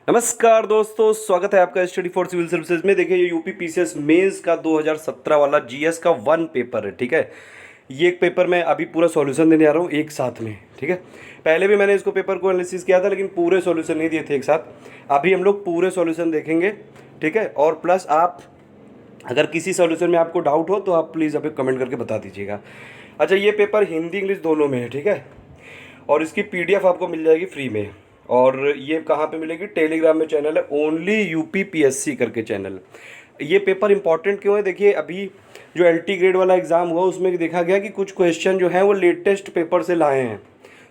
नमस्कार दोस्तों, स्वागत है आपका स्टडी फॉर सिविल सर्विसेज में। देखिए, ये यूपी पीसीएस मेंस का 2017 वाला जीएस का वन पेपर है। ठीक है, ये एक पेपर मैं अभी पूरा सॉल्यूशन देने आ रहा हूँ एक साथ में। ठीक है, पहले भी मैंने इसको पेपर को एनालिसिस किया था, लेकिन पूरे सॉल्यूशन नहीं दिए थे एक साथ। अभी हम लोग पूरे सॉल्यूशन देखेंगे। ठीक है, और प्लस आप अगर किसी सॉल्यूशन में आपको डाउट हो तो आप प्लीज़ अभी कमेंट करके बता दीजिएगा। अच्छा, ये पेपर हिंदी इंग्लिश दोनों में है। ठीक है, और इसकी पीडीएफ आपको मिल जाएगी फ्री में। और ये कहाँ पे मिलेगी? टेलीग्राम में चैनल है, ओनली यूपी पीएससी करके चैनल। ये पेपर इंपॉर्टेंट क्यों है? देखिए, अभी जो एलटी ग्रेड वाला एग्ज़ाम हुआ उसमें देखा गया कि कुछ क्वेश्चन जो है वो लेटेस्ट पेपर से लाए हैं।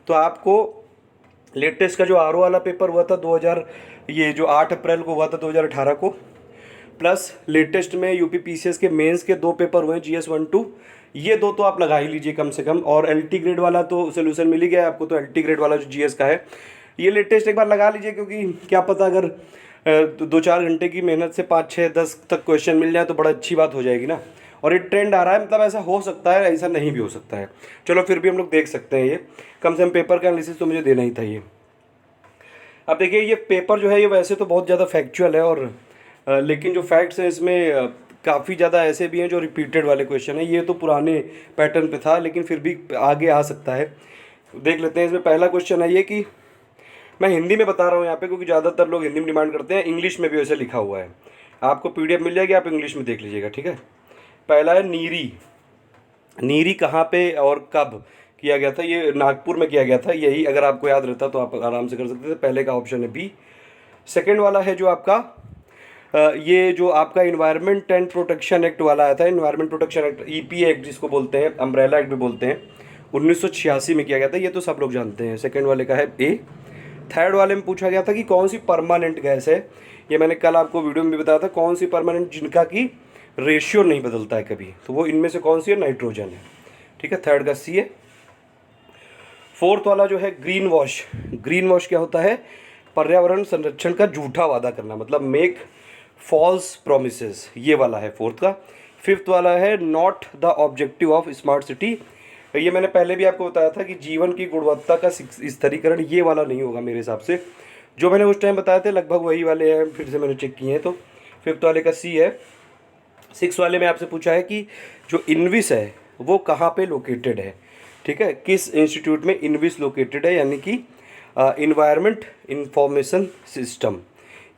तो आपको लेटेस्ट का जो आरओ वाला पेपर हुआ था 2000, ये जो 8 अप्रैल को हुआ था 2018 को, प्लस लेटेस्ट में यूपी पीसीएस के मेंस के 2 पेपर हुए हैं, जीएस 1-2। ये 2 तो आप लगा ही लीजिए कम से कम। और एलटी ग्रेड वाला तो सोल्यूशन मिल ही गया है आपको। तो एलटी ग्रेड वाला जो जीएस का है, ये लेटेस्ट एक बार लगा लीजिए, क्योंकि क्या पता अगर 2-4 घंटे की मेहनत से 5-6-10 तक क्वेश्चन मिल जाए तो बड़ा अच्छी बात हो जाएगी ना। और ये ट्रेंड आ रहा है, मतलब ऐसा हो सकता है, ऐसा नहीं भी हो सकता है। चलो, फिर भी हम लोग देख सकते हैं। ये कम से कम पेपर का एनालिसिस तो मुझे देना ही था ये। अब देखिए, ये पेपर जो है ये वैसे तो बहुत ज़्यादा फैक्चुअल है, और लेकिन जो फैक्ट्स हैं इसमें काफ़ी ज़्यादा ऐसे भी हैं जो रिपीटेड वाले क्वेश्चन हैं। ये तो पुराने पैटर्न पे था, लेकिन फिर भी आगे आ सकता है। देख लेते हैं। इसमें पहला क्वेश्चन है ये कि मैं हिंदी में बता रहा हूँ यहाँ पे, क्योंकि ज़्यादातर लोग हिंदी में डिमांड करते हैं। इंग्लिश में भी वैसे लिखा हुआ है, आपको पीडीएफ मिल जाएगी, आप इंग्लिश में देख लीजिएगा। ठीक है, पहला है नीरी। नीरी कहाँ पे और कब किया गया था? ये नागपुर में किया गया था। यही अगर आपको याद रहता तो आप आराम से कर सकते थे। पहले का ऑप्शन है बी। सेकेंड वाला है जो आपका ये जो आपका इन्वायरमेंट एंड प्रोटेक्शन एक्ट वाला आया था, environment protection act, EP act जिसको बोलते हैं, अम्ब्रेला एक्ट भी बोलते हैं, 1986 में किया गया था। ये तो सब लोग जानते हैं। सेकंड वाले का है ए। थर्ड वाले में पूछा गया था कि कौन सी परमानेंट गैस है। ये मैंने कल आपको वीडियो में भी बताया था, कौन सी परमानेंट जिनका की रेशियो नहीं बदलता है कभी, तो वो इनमें से कौन सी है? नाइट्रोजन है। ठीक है, थर्ड का सी है। फोर्थ वाला जो है ग्रीन वॉश। ग्रीन वॉश क्या होता है? पर्यावरण संरक्षण का झूठा वादा करना, मतलब मेक फॉल्स प्रोमिसेस, ये वाला है फोर्थ का। फिफ्थ वाला है not the objective of smart city. ये मैंने पहले भी आपको बताया था कि जीवन की गुणवत्ता का स्तरीकरण, ये वाला नहीं होगा मेरे हिसाब से। जो मैंने उस टाइम बताए थे लगभग वही वाले हैं, फिर से मैंने चेक किए हैं। तो फिफ्थ वाले का सी है। सिक्स वाले में आपसे पूछा है कि जो इनविस है वो कहाँ पे लोकेटेड है। ठीक है, किस इंस्टीट्यूट में इनविस लोकेटेड है, यानी कि इन्वायरमेंट इंफॉर्मेशन सिस्टम,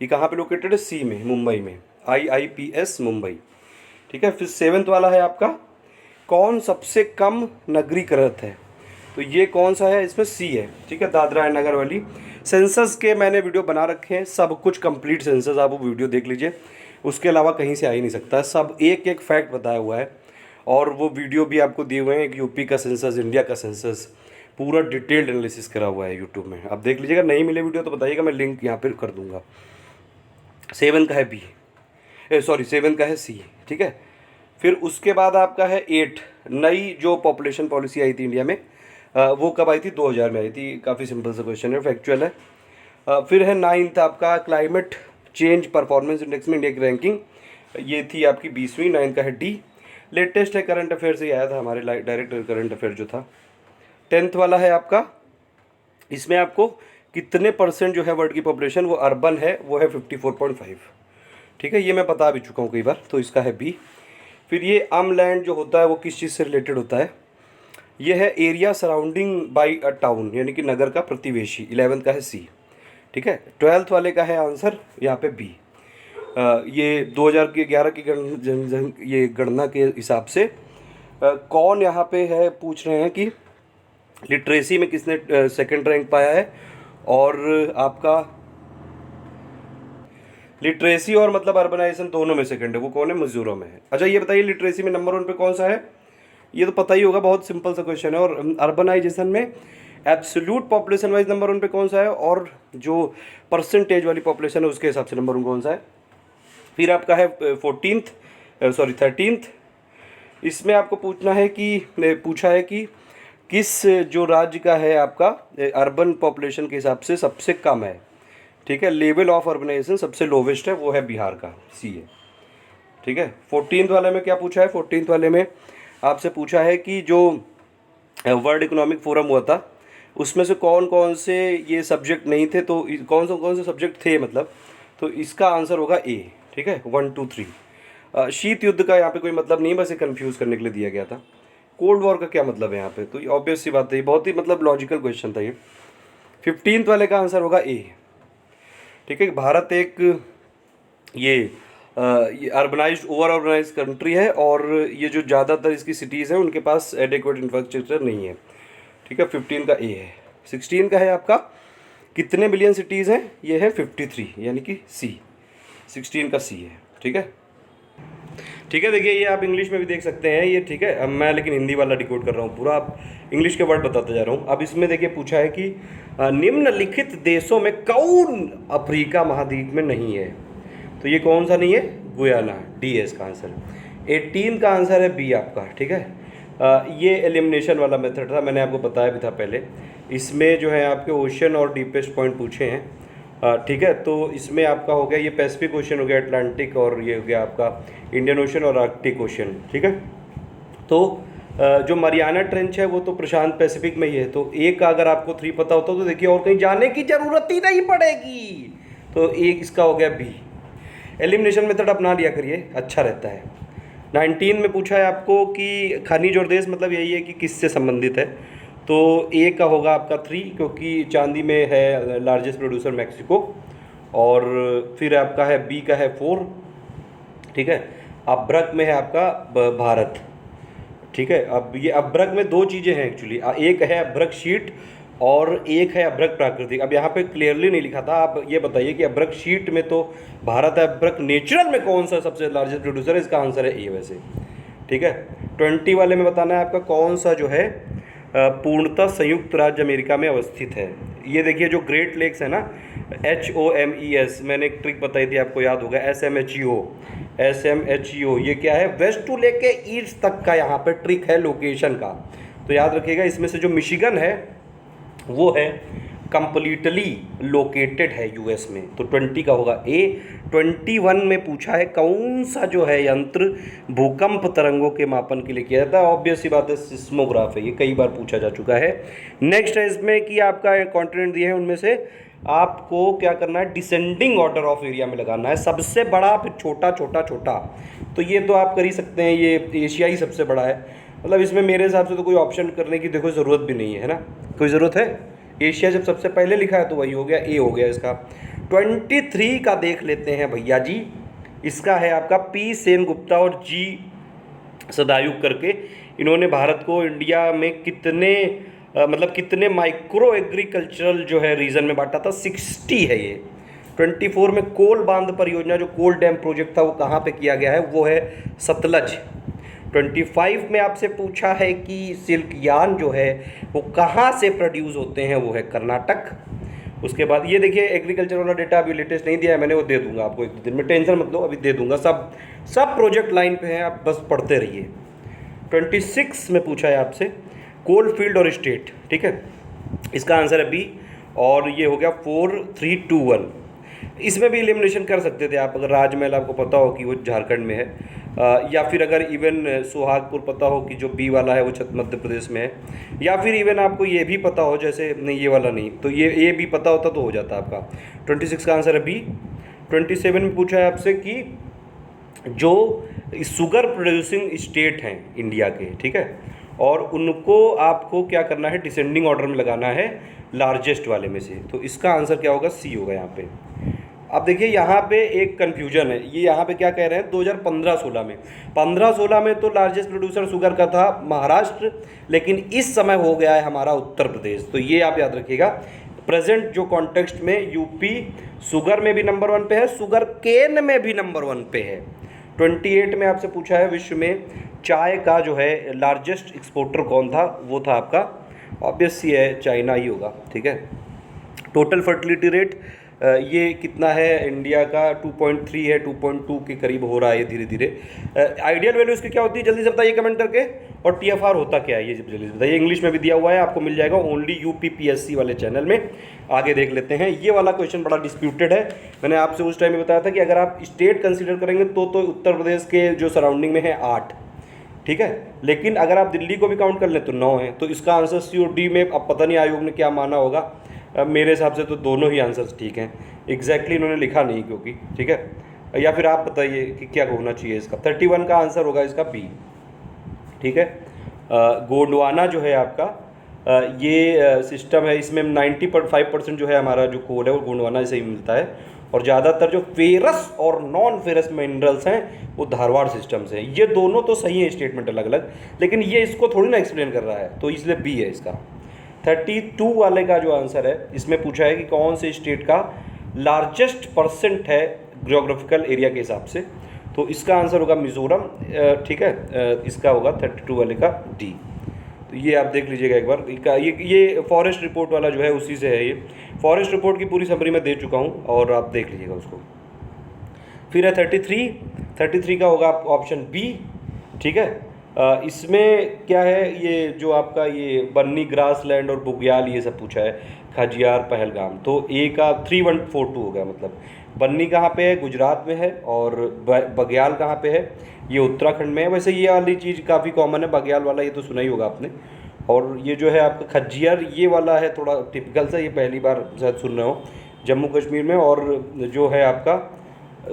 ये कहाँ पे लोकेटेड है? सी में, मुंबई में, IIPS मुंबई। ठीक है, फिर सेवन्थ वाला है आपका कौन सबसे कम नगरीकृत है, तो ये कौन सा है? इसमें सी है। ठीक है, दादरा एंड नगर वाली। सेंसस के मैंने वीडियो बना रखे हैं, सब कुछ कंप्लीट सेंसस, आप वो वीडियो देख लीजिए, उसके अलावा कहीं से आ ही नहीं सकता। सब एक एक फैक्ट बताया हुआ है, और वो वीडियो भी आपको दिए हुए हैं। एक यूपी का सेंसस, इंडिया का सेंसस, पूरा डिटेल्ड एनालिसिस करा हुआ है यूट्यूब में, आप देख लीजिएगा। नहीं मिले वीडियो तो बताइएगा, मैं लिंक यहाँ पर कर दूँगा। सेवन का है बी, सॉरी सेवन का है सी। ठीक है, फिर उसके बाद आपका है 8। नई जो पॉपुलेशन पॉलिसी आई थी इंडिया में, वो कब आई थी? 2000 में आई थी। काफ़ी सिंपल सा क्वेश्चन है, फैक्चुअल है। फिर है 9th आपका क्लाइमेट चेंज परफॉर्मेंस इंडेक्स में इंडिया की रैंकिंग, ये थी आपकी 20वीं। 9th का है डी। लेटेस्ट है, करंट अफेयर से ही आया था हमारे, डायरेक्ट करंट अफेयर जो था। 10th वाला है आपका, इसमें आपको कितने % जो है वर्ल्ड की पॉपुलेशन वो अर्बन है, वो है 54.5। ठीक है, ये मैं बता भी चुका हूँ कई बार, तो इसका है बी। फिर ये अमलैंड जो होता है वो किस चीज़ से रिलेटेड होता है? ये है area surrounding by a town, यानी कि नगर का प्रतिवेशी। 11th का है सी। ठीक है, 12th वाले का है आंसर यहाँ पे बी। ये 2011 की ये गणना के हिसाब से कौन यहाँ पे है, पूछ रहे हैं कि लिटरेसी में किसने सेकंड रैंक पाया है, और आपका लिटरेसी और मतलब अर्बनाइजेशन दोनों में सेकंड है, वो कौन है? मिजोरम है। अच्छा, ये बताइए लिटरेसी में नंबर 1 पे कौन सा है? ये तो पता ही होगा, बहुत सिंपल सा क्वेश्चन है। और अर्बनाइजेशन में एब्सोल्यूट पॉपुलेशन वाइज नंबर 1 पे कौन सा है, और जो परसेंटेज वाली पॉपुलेशन है उसके हिसाब से नंबर 1 कौन सा है? फिर आपका है 13th। इसमें आपको पूछना है कि पूछा है कि किस जो राज्य का है आपका अर्बन पॉपुलेशन के हिसाब से सबसे कम है। ठीक है, लेवल ऑफ अर्बनाइजेशन सबसे लोवेस्ट है, वो है बिहार का, सी है। ठीक है, 14th वाले में क्या पूछा है? 14th वाले में आपसे पूछा है कि जो वर्ल्ड इकोनॉमिक फोरम हुआ था उसमें से कौन कौन से ये सब्जेक्ट नहीं थे, तो कौन से सब्जेक्ट थे मतलब, तो इसका आंसर होगा ए। ठीक है, 1 2 3। शीत युद्ध का यहाँ पे कोई मतलब नहीं, बस ये कन्फ्यूज़ करने के लिए दिया गया था। कोल्ड वॉर का क्या मतलब है यहाँ पे, तो ये ऑब्वियस सी बात है, बहुत ही मतलब लॉजिकल क्वेश्चन था ये। 15th वाले का आंसर होगा ए। ठीक है, भारत एक ये अर्बनाइज्ड ओवर अर्बनाइज्ड कंट्री है, और ये जो ज़्यादातर इसकी सिटीज़ हैं उनके पास एडिक्वेट इंफ्रास्ट्रक्चर नहीं है। ठीक है, 15 का ए है। 16 का है आपका कितने बिलियन सिटीज़ हैं, ये है 53, यानी कि सी। 16 का सी है। ठीक है, ठीक है, देखिए ये आप इंग्लिश में भी देख सकते हैं ये। ठीक है, अब मैं लेकिन हिंदी वाला डिकोड कर रहा हूँ पूरा, आप इंग्लिश के वर्ड बताते जा रहा हूँ। अब इसमें देखिए पूछा है कि निम्नलिखित देशों में कौन अफ्रीका महाद्वीप में नहीं है, तो ये कौन सा नहीं है, गुयाना, डी है इसका आंसर। 18 का आंसर है बी आपका। ठीक है, ये एलिमिनेशन वाला मेथड था, मैंने आपको बताया भी था पहले। इसमें जो है आपके ओशन और डीपेस्ट पॉइंट पूछे हैं। ठीक है, तो इसमें आपका हो गया ये पैसिफिक ओशन हो गया, अटलांटिक, और ये हो गया आपका इंडियन ओशन और आर्कटिक ओशन। ठीक है, तो जो मरियाना ट्रेंच है वो तो प्रशांत पैसिफिक में ही है, तो एक का अगर आपको 3 पता होता तो देखिए और कहीं जाने की ज़रूरत ही नहीं पड़ेगी, तो एक इसका हो गया बी। एलिमिनेशन मेथड अपना लिया करिए, अच्छा रहता है। 19 में पूछा है आपको कि खनिज और देश, मतलब यही है कि किससे संबंधित है, तो ए का होगा आपका 3, क्योंकि चांदी में है लार्जेस्ट प्रोड्यूसर मैक्सिको, और फिर आपका है बी का है 4। ठीक है, अभ्रक में है आपका भारत। ठीक है, अब ये अभ्रक में 2 चीज़ें हैं एक्चुअली, एक है अभ्रक शीट और एक है अभ्रक प्राकृतिक। अब यहाँ पे क्लियरली नहीं लिखा था, आप ये बताइए कि अभ्रक शीट में तो भारत है, अभ्रक नेचुरल में कौन सा सबसे लार्जेस्ट प्रोड्यूसर है, इसका आंसर है ए वैसे। ठीक है, 20 वाले में बताना है आपका कौन सा जो है पूर्णतः संयुक्त राज्य अमेरिका में अवस्थित है। ये देखिए जो ग्रेट लेक्स है ना, HOMES, मैंने एक ट्रिक बताई थी आपको, याद होगा, SMHEO, ये क्या है, वेस्ट टू लेके ईस्ट तक का यहाँ पे ट्रिक है लोकेशन का, तो याद रखिएगा। इसमें से जो मिशिगन है वो है कंप्लीटली लोकेटेड है यूएस में, तो 20 का होगा ए। 21 में पूछा है कौन सा जो है यंत्र भूकंप तरंगों के मापन के लिए किया जाता है, ऑब्वियस सी बात है सिस्मोग्राफ है, ये कई बार पूछा जा चुका है। नेक्स्ट है इसमें कि आपका कॉन्टिनेंट दिए हैं, उनमें से आपको क्या करना है, डिसेंडिंग ऑर्डर ऑफ एरिया में लगाना है, सबसे बड़ा फिर छोटा छोटा छोटा, तो ये तो आप कर ही सकते हैं, ये एशिया ही सबसे बड़ा है, मतलब इसमें मेरे हिसाब से तो कोई ऑप्शन करने की देखो ज़रूरत भी नहीं है ना, कोई ज़रूरत है, एशिया जब सबसे पहले लिखा है तो वही हो गया, ए हो गया इसका। 23 का देख लेते हैं भैया जी, इसका है आपका पी सेन गुप्ता और जी सदायुग करके, इन्होंने भारत को इंडिया में कितने मतलब कितने माइक्रो एग्रीकल्चरल जो है रीजन में बांटा था, 60 है ये। 24 में कोल बांध परियोजना जो कोल डैम प्रोजेक्ट था वो कहाँ पे किया गया है, वो है सतलज। 25 में आपसे पूछा है कि सिल्क यार्न जो है वो कहाँ से प्रोड्यूस होते हैं, वो है कर्नाटक। उसके बाद ये देखिए एग्रीकल्चर वाला डेटा अभी लेटेस्ट नहीं दिया है मैंने, वो दे दूंगा आपको 1-2 दिन में, टेंशन मत लो, अभी दे दूंगा, सब प्रोजेक्ट लाइन पे हैं, आप बस पढ़ते रहिए। 26 में पूछा है आपसे कोल फील्ड और स्टेट, ठीक है, इसका आंसर है बी, और ये हो गया 4 3 2 1। इसमें भी एलिमिनेशन कर सकते थे आप, अगर राजमहल आपको पता हो कि वो झारखंड में है, या फिर अगर इवन सुहागपुर पता हो कि जो बी वाला है वो मध्य प्रदेश में है, या फिर इवन आपको ये भी पता हो, जैसे नहीं ये वाला नहीं, तो ये ए भी पता होता तो हो जाता आपका। 26 का आंसर है बी। 27 में पूछा है आपसे कि जो शुगर प्रोड्यूसिंग स्टेट हैं इंडिया के, ठीक है, और उनको आपको क्या करना है, डिसेंडिंग ऑर्डर में लगाना है लार्जेस्ट वाले में से, तो इसका आंसर क्या होगा, सी होगा यहाँ पे। अब देखिए यहाँ पे एक कन्फ्यूजन है, ये यहाँ पे क्या कह रहे हैं 2015-16 में, 15-16 में तो लार्जेस्ट प्रोड्यूसर शुगर का था महाराष्ट्र, लेकिन इस समय हो गया है हमारा उत्तर प्रदेश, तो ये आप याद रखिएगा। प्रेजेंट जो कॉन्टेक्स्ट में यूपी शुगर में भी नंबर 1 पे है, शुगर केन में भी नंबर 1 पे है। 28 में आपसे पूछा है विश्व में चाय का जो है लार्जेस्ट एक्सपोर्टर कौन था, वो था आपका ऑब्वियस ही है चाइना ही होगा, ठीक है। टोटल फर्टिलिटी रेट ये कितना है इंडिया का, 2.3 है, 2.2 के करीब हो रहा है ये धीरे धीरे। आइडियल वैल्यू इसकी क्या होती है जल्दी से बताइए कमेंट करके, और TFR होता क्या है ये जल्दी से बताइए, इंग्लिश में भी दिया हुआ है, आपको मिल जाएगा ओनली UPPSC वाले चैनल में। आगे देख लेते हैं, ये वाला क्वेश्चन बड़ा डिस्प्यूटेड है, मैंने आपसे उस टाइम में बताया था कि अगर आप स्टेट कंसिडर करेंगे तो उत्तर प्रदेश के जो सराउंडिंग में है 8, ठीक है। लेकिन अगर आप दिल्ली को भी काउंट कर लें तो 9 है। तो इसका आंसर सी और डी में, अब पता नहीं आयोग ने क्या माना होगा, मेरे हिसाब से तो दोनों ही आंसर्स ठीक हैं। एग्जैक्टली इन्होंने लिखा नहीं क्योंकि, ठीक है। या फिर आप बताइए कि क्या होना चाहिए इसका। 31 का आंसर होगा इसका बी, ठीक है। गोंडवाना जो है आपका ये सिस्टम है, इसमें 95% जो है हमारा जो कोल है वो गोंडवाना से ही मिलता है। और ज़्यादातर जो फेरस और नॉन फेरस मिनरल्स हैं वो धारवाड़ सिस्टम से हैं। ये दोनों तो सही है स्टेटमेंट अलग अलग, लेकिन ये इसको थोड़ी ना एक्सप्लेन कर रहा है, तो इसलिए बी है इसका। 32 वाले का जो आंसर है, इसमें पूछा है कि कौन से स्टेट का लार्जेस्ट परसेंट है ज्योग्राफिकल एरिया के हिसाब से, तो इसका आंसर होगा मिजोरम, ठीक है। इसका होगा 32 वाले का डी। तो ये आप देख लीजिएगा एक बार। ये फॉरेस्ट रिपोर्ट वाला जो है उसी से है। ये फॉरेस्ट रिपोर्ट की पूरी समरी मैं दे चुका हूँ और आप देख लीजिएगा उसको। फिर है 33 का होगा ऑप्शन बी, ठीक है। इसमें क्या है, ये जो आपका ये बन्नी ग्रास लैंड और बुग्याल ये सब पूछा है, खजियार पहलगाम, तो ए का 3142 हो गया। मतलब बन्नी कहाँ पे है, गुजरात में है, और बग्याल कहाँ पे है, ये उत्तराखंड में है। वैसे ये वाली चीज़ काफ़ी कॉमन है, बग्याल वाला ये तो सुना ही होगा आपने। और ये जो है आपका खजियार, ये वाला है थोड़ा टिपिकल सा, ये पहली बार शायद सुन रहे हो, जम्मू कश्मीर में। और जो है आपका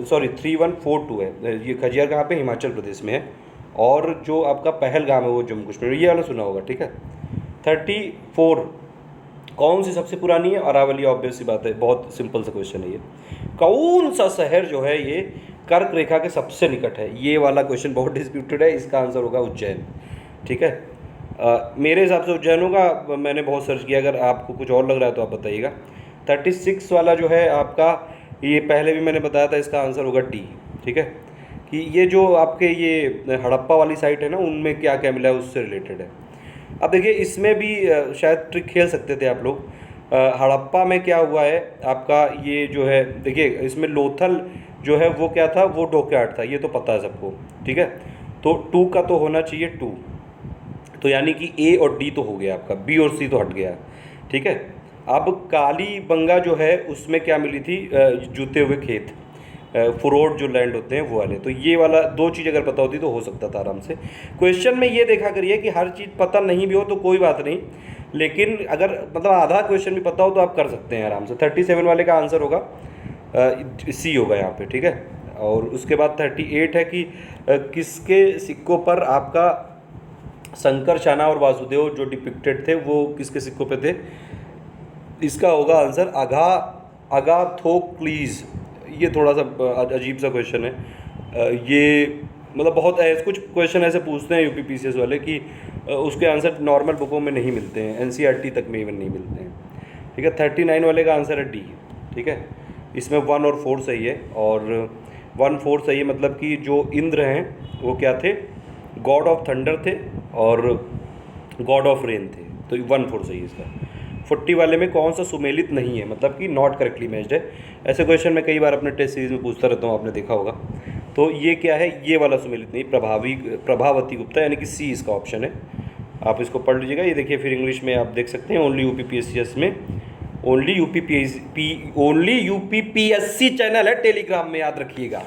3142 है, ये खजियार कहाँ पे, हिमाचल प्रदेश में है। और जो आपका पहलगाम है वो जम्मू कश्मीर में, ये वाला सुना होगा, ठीक है। 34 कौन सी सबसे पुरानी है, अरावली, ऑब्वियस सी बात है, बहुत सिंपल सा क्वेश्चन है ये। कौन सा शहर जो है ये कर्क रेखा के सबसे निकट है, ये वाला क्वेश्चन बहुत डिस्प्यूटेड है। इसका आंसर होगा उज्जैन, ठीक है। मेरे हिसाब से उज्जैन होगा, मैंने बहुत सर्च किया, अगर आपको कुछ और लग रहा है तो आप बताइएगा। 36 वाला जो है आपका, ये पहले भी मैंने बताया था, इसका आंसर होगा डी, ठीक है। कि ये जो आपके ये हड़प्पा वाली साइट है ना, उनमें क्या क्या मिला है उससे रिलेटेड है। अब देखिए इसमें भी शायद ट्रिक खेल सकते थे आप लोग। हड़प्पा में क्या हुआ है आपका, ये जो है देखिए इसमें लोथल जो है वो क्या था, वो डॉकयार्ड था, ये तो पता है सबको, ठीक है। तो 2 का तो होना चाहिए 2, तो यानी कि ए और डी तो हो गया आपका, बी और सी तो हट गया, ठीक है। अब काली बंगा जो है उसमें क्या मिली थी, जूते हुए खेत, फ्रोड जो लैंड होते हैं वो वाले। तो ये वाला 2 चीज़ अगर पता होती तो हो सकता था आराम से। क्वेश्चन में ये देखा करिए कि हर चीज़ पता नहीं भी हो तो कोई बात नहीं, लेकिन अगर मतलब आधा क्वेश्चन भी पता हो तो आप कर सकते हैं आराम से। 37 वाले का आंसर होगा सी होगा यहाँ पे, ठीक है। और उसके बाद 38 है कि किसके सिक्कों पर आपका शंकर, शाना और वासुदेव जो डिपिक्टेड थे वो किसके सिक्कों पे थे, इसका होगा आंसर अगाथोक्लीज। ये थोड़ा सा अजीब सा क्वेश्चन है। ये मतलब बहुत कुछ क्वेश्चन ऐसे पूछते हैं यूपी पीसीएस वाले कि उसके आंसर नॉर्मल बुकों में नहीं मिलते हैं, एनसीईआरटी तक में इवन नहीं मिलते हैं, ठीक है। 39 वाले का आंसर है डी, ठीक है। इसमें 1 और 4 सही है, और 1 4 सही है, मतलब कि जो इंद्र हैं वो क्या थे, गॉड ऑफ थंडर थे और गॉड ऑफ रेन थे, तो 1 4 सही है इसका। 40 वाले में कौन सा सुमेलित नहीं है, मतलब कि नॉट करेक्टली मैच्ड है। ऐसे क्वेश्चन मैं कई बार अपने टेस्ट सीरीज में पूछता रहता हूँ, आपने देखा होगा। तो ये क्या है, ये वाला सुमेलित नहीं, प्रभावती गुप्ता, यानी कि सी इसका ऑप्शन है। आप इसको पढ़ लीजिएगा। ये देखिए फिर इंग्लिश में आप देख सकते हैं, ओनली यूपीपीएससी में, ओनली यूपीपीएससी चैनल है टेलीग्राम में, याद रखिएगा।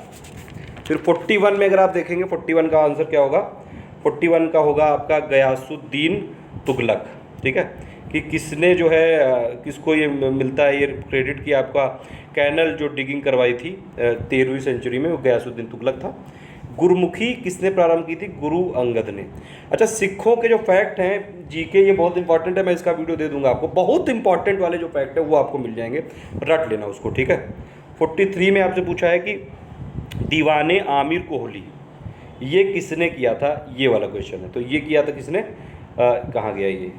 फिर 41 में अगर आप देखेंगे, 41 का आंसर क्या होगा, 41 का होगा आपका गयासुद्दीन तुगलक, ठीक है। कि किसने जो है किसको ये मिलता है ये क्रेडिट कि आपका कैनल जो डिगिंग करवाई थी 13वीं सेंचुरी में, वो गयासुद्दीन तुगलक था। गुरुमुखी किसने प्रारंभ की थी, गुरु अंगद ने। अच्छा, सिखों के जो फैक्ट हैं जीके, ये बहुत इंपॉर्टेंट है, मैं इसका वीडियो दे दूंगा आपको। बहुत इंपॉर्टेंट वाले जो फैक्ट है वो आपको मिल जाएंगे, रट लेना उसको, ठीक है। 43 में आपसे पूछा है कि दीवाने आमिर कोहली ये किसने किया था, ये वाला क्वेश्चन है। तो ये किया था किसने, कहाँ गया ये,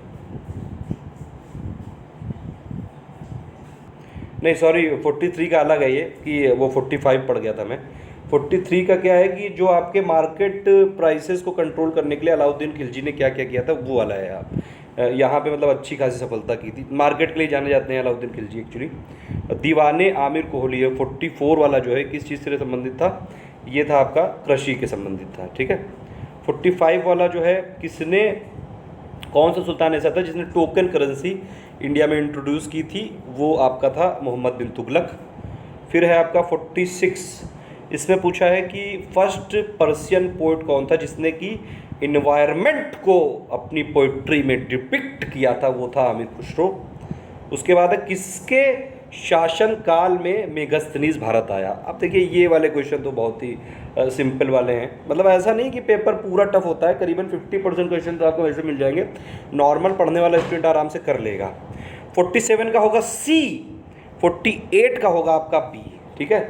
नहीं सॉरी 43 का अलग है ये, कि वो 45 पड़ गया था मैं। 43 का क्या है कि जो आपके मार्केट प्राइसेस को कंट्रोल करने के लिए अलाउद्दीन खिलजी ने क्या क्या किया था, वो वाला है। आप यहाँ पे मतलब अच्छी खासी सफलता की थी, मार्केट के लिए जाने जाते हैं अलाउद्दीन खिलजी एक्चुअली। दीवाने आमिर कोहली है 44 वाला जो है, किस चीज़ से संबंधित था, ये था आपका कृषि के संबंधित था, ठीक है। 45 वाला जो है, किसने, कौन सा सुल्तान ऐसा था जिसने टोकन करेंसी इंडिया में इंट्रोड्यूस की थी, वो आपका था मोहम्मद बिन तुगलक। फिर है आपका 46, इसमें पूछा है कि फर्स्ट पर्शियन पोइट कौन था जिसने कि इन्वायरमेंट को अपनी पोइट्री में डिपिक्ट किया था वो था अमिर खुसरो। उसके बाद है किसके शासन काल में मेगास्थनीज भारत आया। अब देखिए ये वाले क्वेश्चन तो बहुत ही सिंपल वाले हैं, मतलब ऐसा नहीं कि पेपर पूरा टफ होता है, करीबन 50% क्वेश्चन तो आपको वैसे मिल जाएंगे, नॉर्मल पढ़ने वाला स्टूडेंट आराम से कर लेगा। 47 का होगा सी, 48 का होगा आपका बी, ठीक है।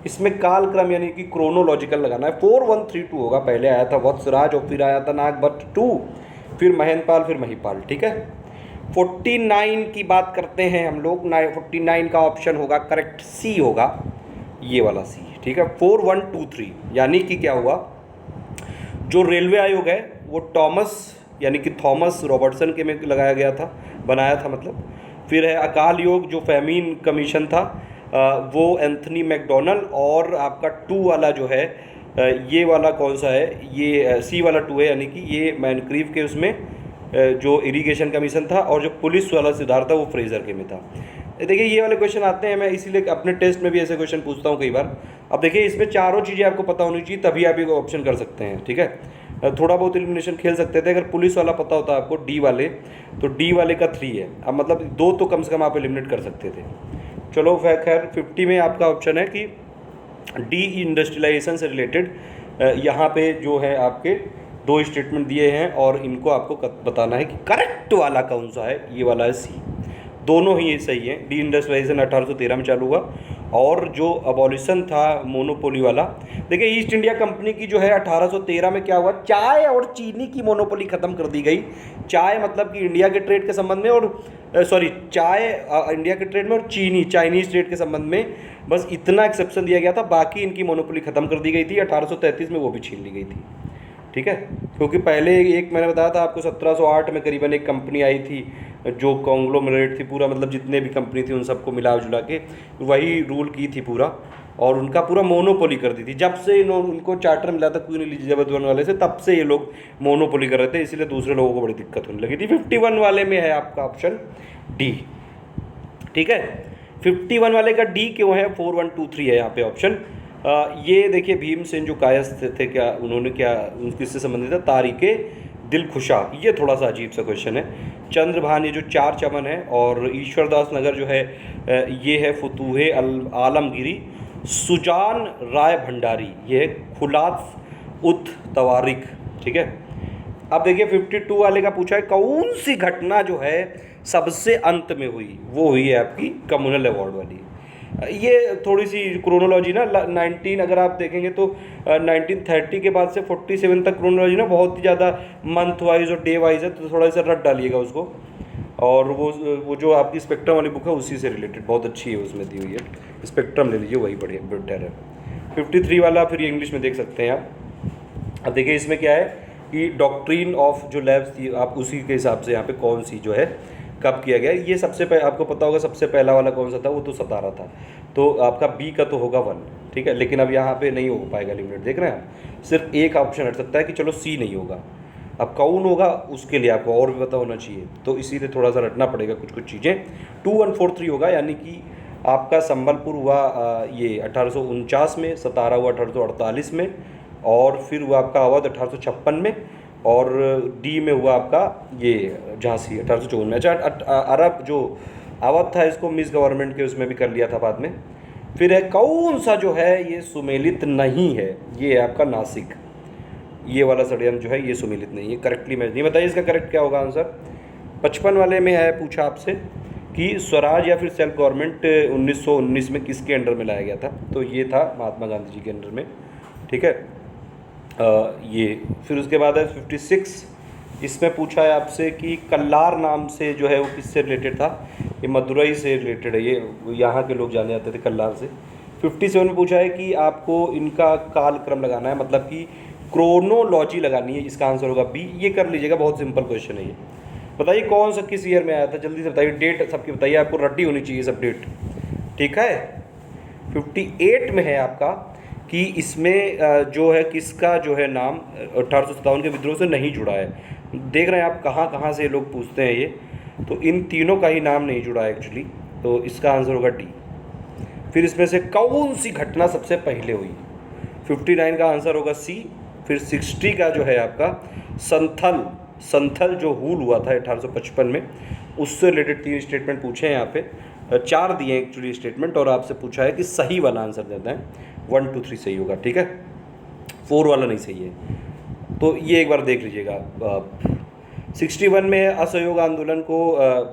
इसमें कालक्रम यानी कि क्रोनोलॉजिकल लगाना है। 4132 होगा, पहले आया था वत्सराज और फिर आया था नागभट्ट 2, फिर महेंद्रपाल, फिर महिपाल, ठीक है। 49 की बात करते हैं हम लोग, 49 का ऑप्शन होगा करेक्ट सी होगा, ये वाला सी, ठीक है। 4123 यानी कि क्या हुआ, जो रेलवे आयोग है वो टॉमस यानी कि थॉमस रॉबर्टसन के में लगाया गया था, बनाया था मतलब। फिर है अकाल योग जो फैमीन कमीशन था वो एंथनी मैकडोनल्ड, और आपका 2 वाला जो है ये वाला कौन सा है, ये सी वाला 2 है, यानी कि ये मैनक्रीव के उसमें जो इरिगेशन कमीशन था, और जो पुलिस वाला सुधार था वो फ्रेजर के में था। देखिए ये वाले क्वेश्चन आते हैं, मैं इसीलिए अपने टेस्ट में भी ऐसे क्वेश्चन पूछता हूँ कई बार। अब देखिए इसमें चारों चीज़ें आपको पता होनी चाहिए, तभी आप एक ऑप्शन कर सकते हैं, ठीक है। थोड़ा बहुत एलिमिनेशन खेल सकते थे, अगर पुलिस वाला पता होता आपको डी वाले, तो डी वाले का 3 है, अब मतलब 2 तो कम से कम आप एलिमिनेट कर सकते थे। चलो खैर 50 में आपका ऑप्शन है कि डी इंडस्ट्रियलाइजेशन से रिलेटेड, यहाँ पे जो है आपके 2 स्टेटमेंट दिए हैं और इनको आपको बताना है कि करेक्ट वाला कौन सा है, ये वाला है सी। दोनों ही ये सही है। डी इंडस्ट्रियलाइजेशन 1813 में चालू हुआ, और जो अबॉलिशन था मोनोपोली वाला, देखिए ईस्ट इंडिया कंपनी की जो है 1813 में क्या हुआ, चाय और चीनी की मोनोपोली ख़त्म कर दी गई। चाय मतलब कि इंडिया के ट्रेड के संबंध में, और सॉरी चाय इंडिया के ट्रेड में, और चीनी चाइनीज़ ट्रेड के संबंध में बस इतना एक्सेप्शन दिया गया था, बाकी इनकी मोनोपोली ख़त्म कर दी गई थी। 1833 में वो भी छीन ली गई थी, ठीक है। क्योंकि पहले एक मैंने बताया था आपको 1708 में करीबन एक कंपनी आई थी जो कॉन्ग्लोमरेट थी पूरा, मतलब जितने भी कंपनी थी उन सबको मिला जुला के वही रूल की थी पूरा, और उनका पूरा मोनोपोली कर दी थी। जब से उनको चार्टर मिला था क्वीन एलिजाबेथ वन वाले से, तब से ये लोग मोनोपोली कर रहे थे, इसलिए दूसरे लोगों को बड़ी दिक्कत होने लगी थी। 51 वाले में है आपका ऑप्शन डी, ठीक है। 51 वाले का डी क्यों है, 4123 है यहाँ पे ऑप्शन। ये देखिए भीमसेन जो कायस्थ थे क्या उन्होंने क्या किससे संबंधित था, तारीके दिल खुशा, ये थोड़ा सा अजीब सा क्वेश्चन है। चंद्रभान ये जो 4 चमन है, और ईश्वरदास नगर जो है ये है फतूहे आलमगिरी। सुजान राय भंडारी ये है खुलात उत तवारिक, ठीक है। अब देखिए 52 वाले का पूछा है कौन सी घटना जो है सबसे अंत में हुई, वो हुई है आपकी कम्युनल अवार्ड वाली। ये थोड़ी सी क्रोनोलॉजी ना 19 अगर आप देखेंगे तो 1930 के बाद से 47 तक क्रोनोलॉजी ना बहुत ही ज़्यादा मंथ वाइज और डे वाइज है, तो थोड़ा सा रट डालिएगा उसको। और वो जो आपकी स्पेक्ट्रम वाली बुक है उसी से रिलेटेड बहुत अच्छी है, उसमें दी हुई है, स्पेक्ट्रम ले लीजिए वही बढ़िया बेटर है। 53 वाला फिर ये इंग्लिश में देख सकते हैं आप। अब देखिए इसमें क्या है कि डॉक्ट्रिन ऑफ जो लैब्स थी आप उसी के हिसाब से यहाँ पे कौन सी जो है कब किया गया। ये सबसे पहले आपको पता होगा सबसे पहला वाला कौन सा था, वो तो 17 था, तो आपका बी का तो होगा 1, ठीक है। लेकिन अब यहाँ पे नहीं हो पाएगा लिमिट, देख रहे हैं आप, सिर्फ एक ऑप्शन हट सकता है कि चलो सी नहीं होगा। अब कौन होगा उसके लिए आपको और भी पता होना चाहिए, तो इसीलिए थोड़ा सा रटना पड़ेगा कुछ चीज़ें। 2143 होगा, यानी कि आपका संबलपुर हुआ ये 1849 में, सतारा हुआ 1848 में, और फिर हुआ आपका अवध 1856 में, और डी में हुआ आपका ये झांसी 1854 में। अच्छा अरब जो अवध था इसको मिस गवर्नमेंट के उसमें भी कर लिया था बाद में। फिर है कौन सा जो है ये सुमेलित नहीं है, ये है आपका नासिक, ये वाला षड्यंत्र जो है ये सुमेलित नहीं है। करेक्टली मैं नहीं बताइए इसका करेक्ट क्या होगा आंसर। 55 वाले में है पूछा आपसे कि स्वराज या फिर सेल्फ गवर्नमेंट 1919 में किसके अंडर में लाया गया था, तो ये था महात्मा गांधी जी के अंडर में, ठीक है। ये फिर उसके बाद है 56, इसमें पूछा है आपसे कि कल्लार नाम से जो है वो किससे रिलेटेड था, ये मदुरई से रिलेटेड है, ये यहाँ के लोग जाने जाते थे कल्लार से। 57 में पूछा है कि आपको इनका कालक्रम लगाना है, मतलब कि क्रोनोलॉजी लगानी है, इसका आंसर होगा बी। ये कर लीजिएगा, बहुत सिंपल क्वेश्चन है ये। बताइए कौन सा किस ईयर में आया था, जल्दी से बताइए, डेट सबकी बताइए, आपको रेडी होनी चाहिए सब डेट, ठीक है। 58 में है आपका कि इसमें जो है किसका जो है नाम 1857 के विद्रोह से नहीं जुड़ा है। देख रहे हैं आप कहाँ से लोग पूछते हैं ये, तो इन तीनों का ही नाम नहीं जुड़ा है एक्चुअली, तो इसका आंसर होगा डी। फिर इसमें से कौन सी घटना सबसे पहले हुई, 59 का आंसर होगा सी। फिर 60 का जो है आपका संथल संथल जो हूल हुआ था 1855 में, उससे रिलेटेड 3 स्टेटमेंट पूछे हैं यहाँ पे। 4 दिए एक्चुअली स्टेटमेंट, और आपसे पूछा है कि सही वाला आंसर देना है। 1 2 3 सही होगा, ठीक है, 4 वाला नहीं सही है। तो ये एक बार देख लीजिएगा। 61 में असहयोग आंदोलन को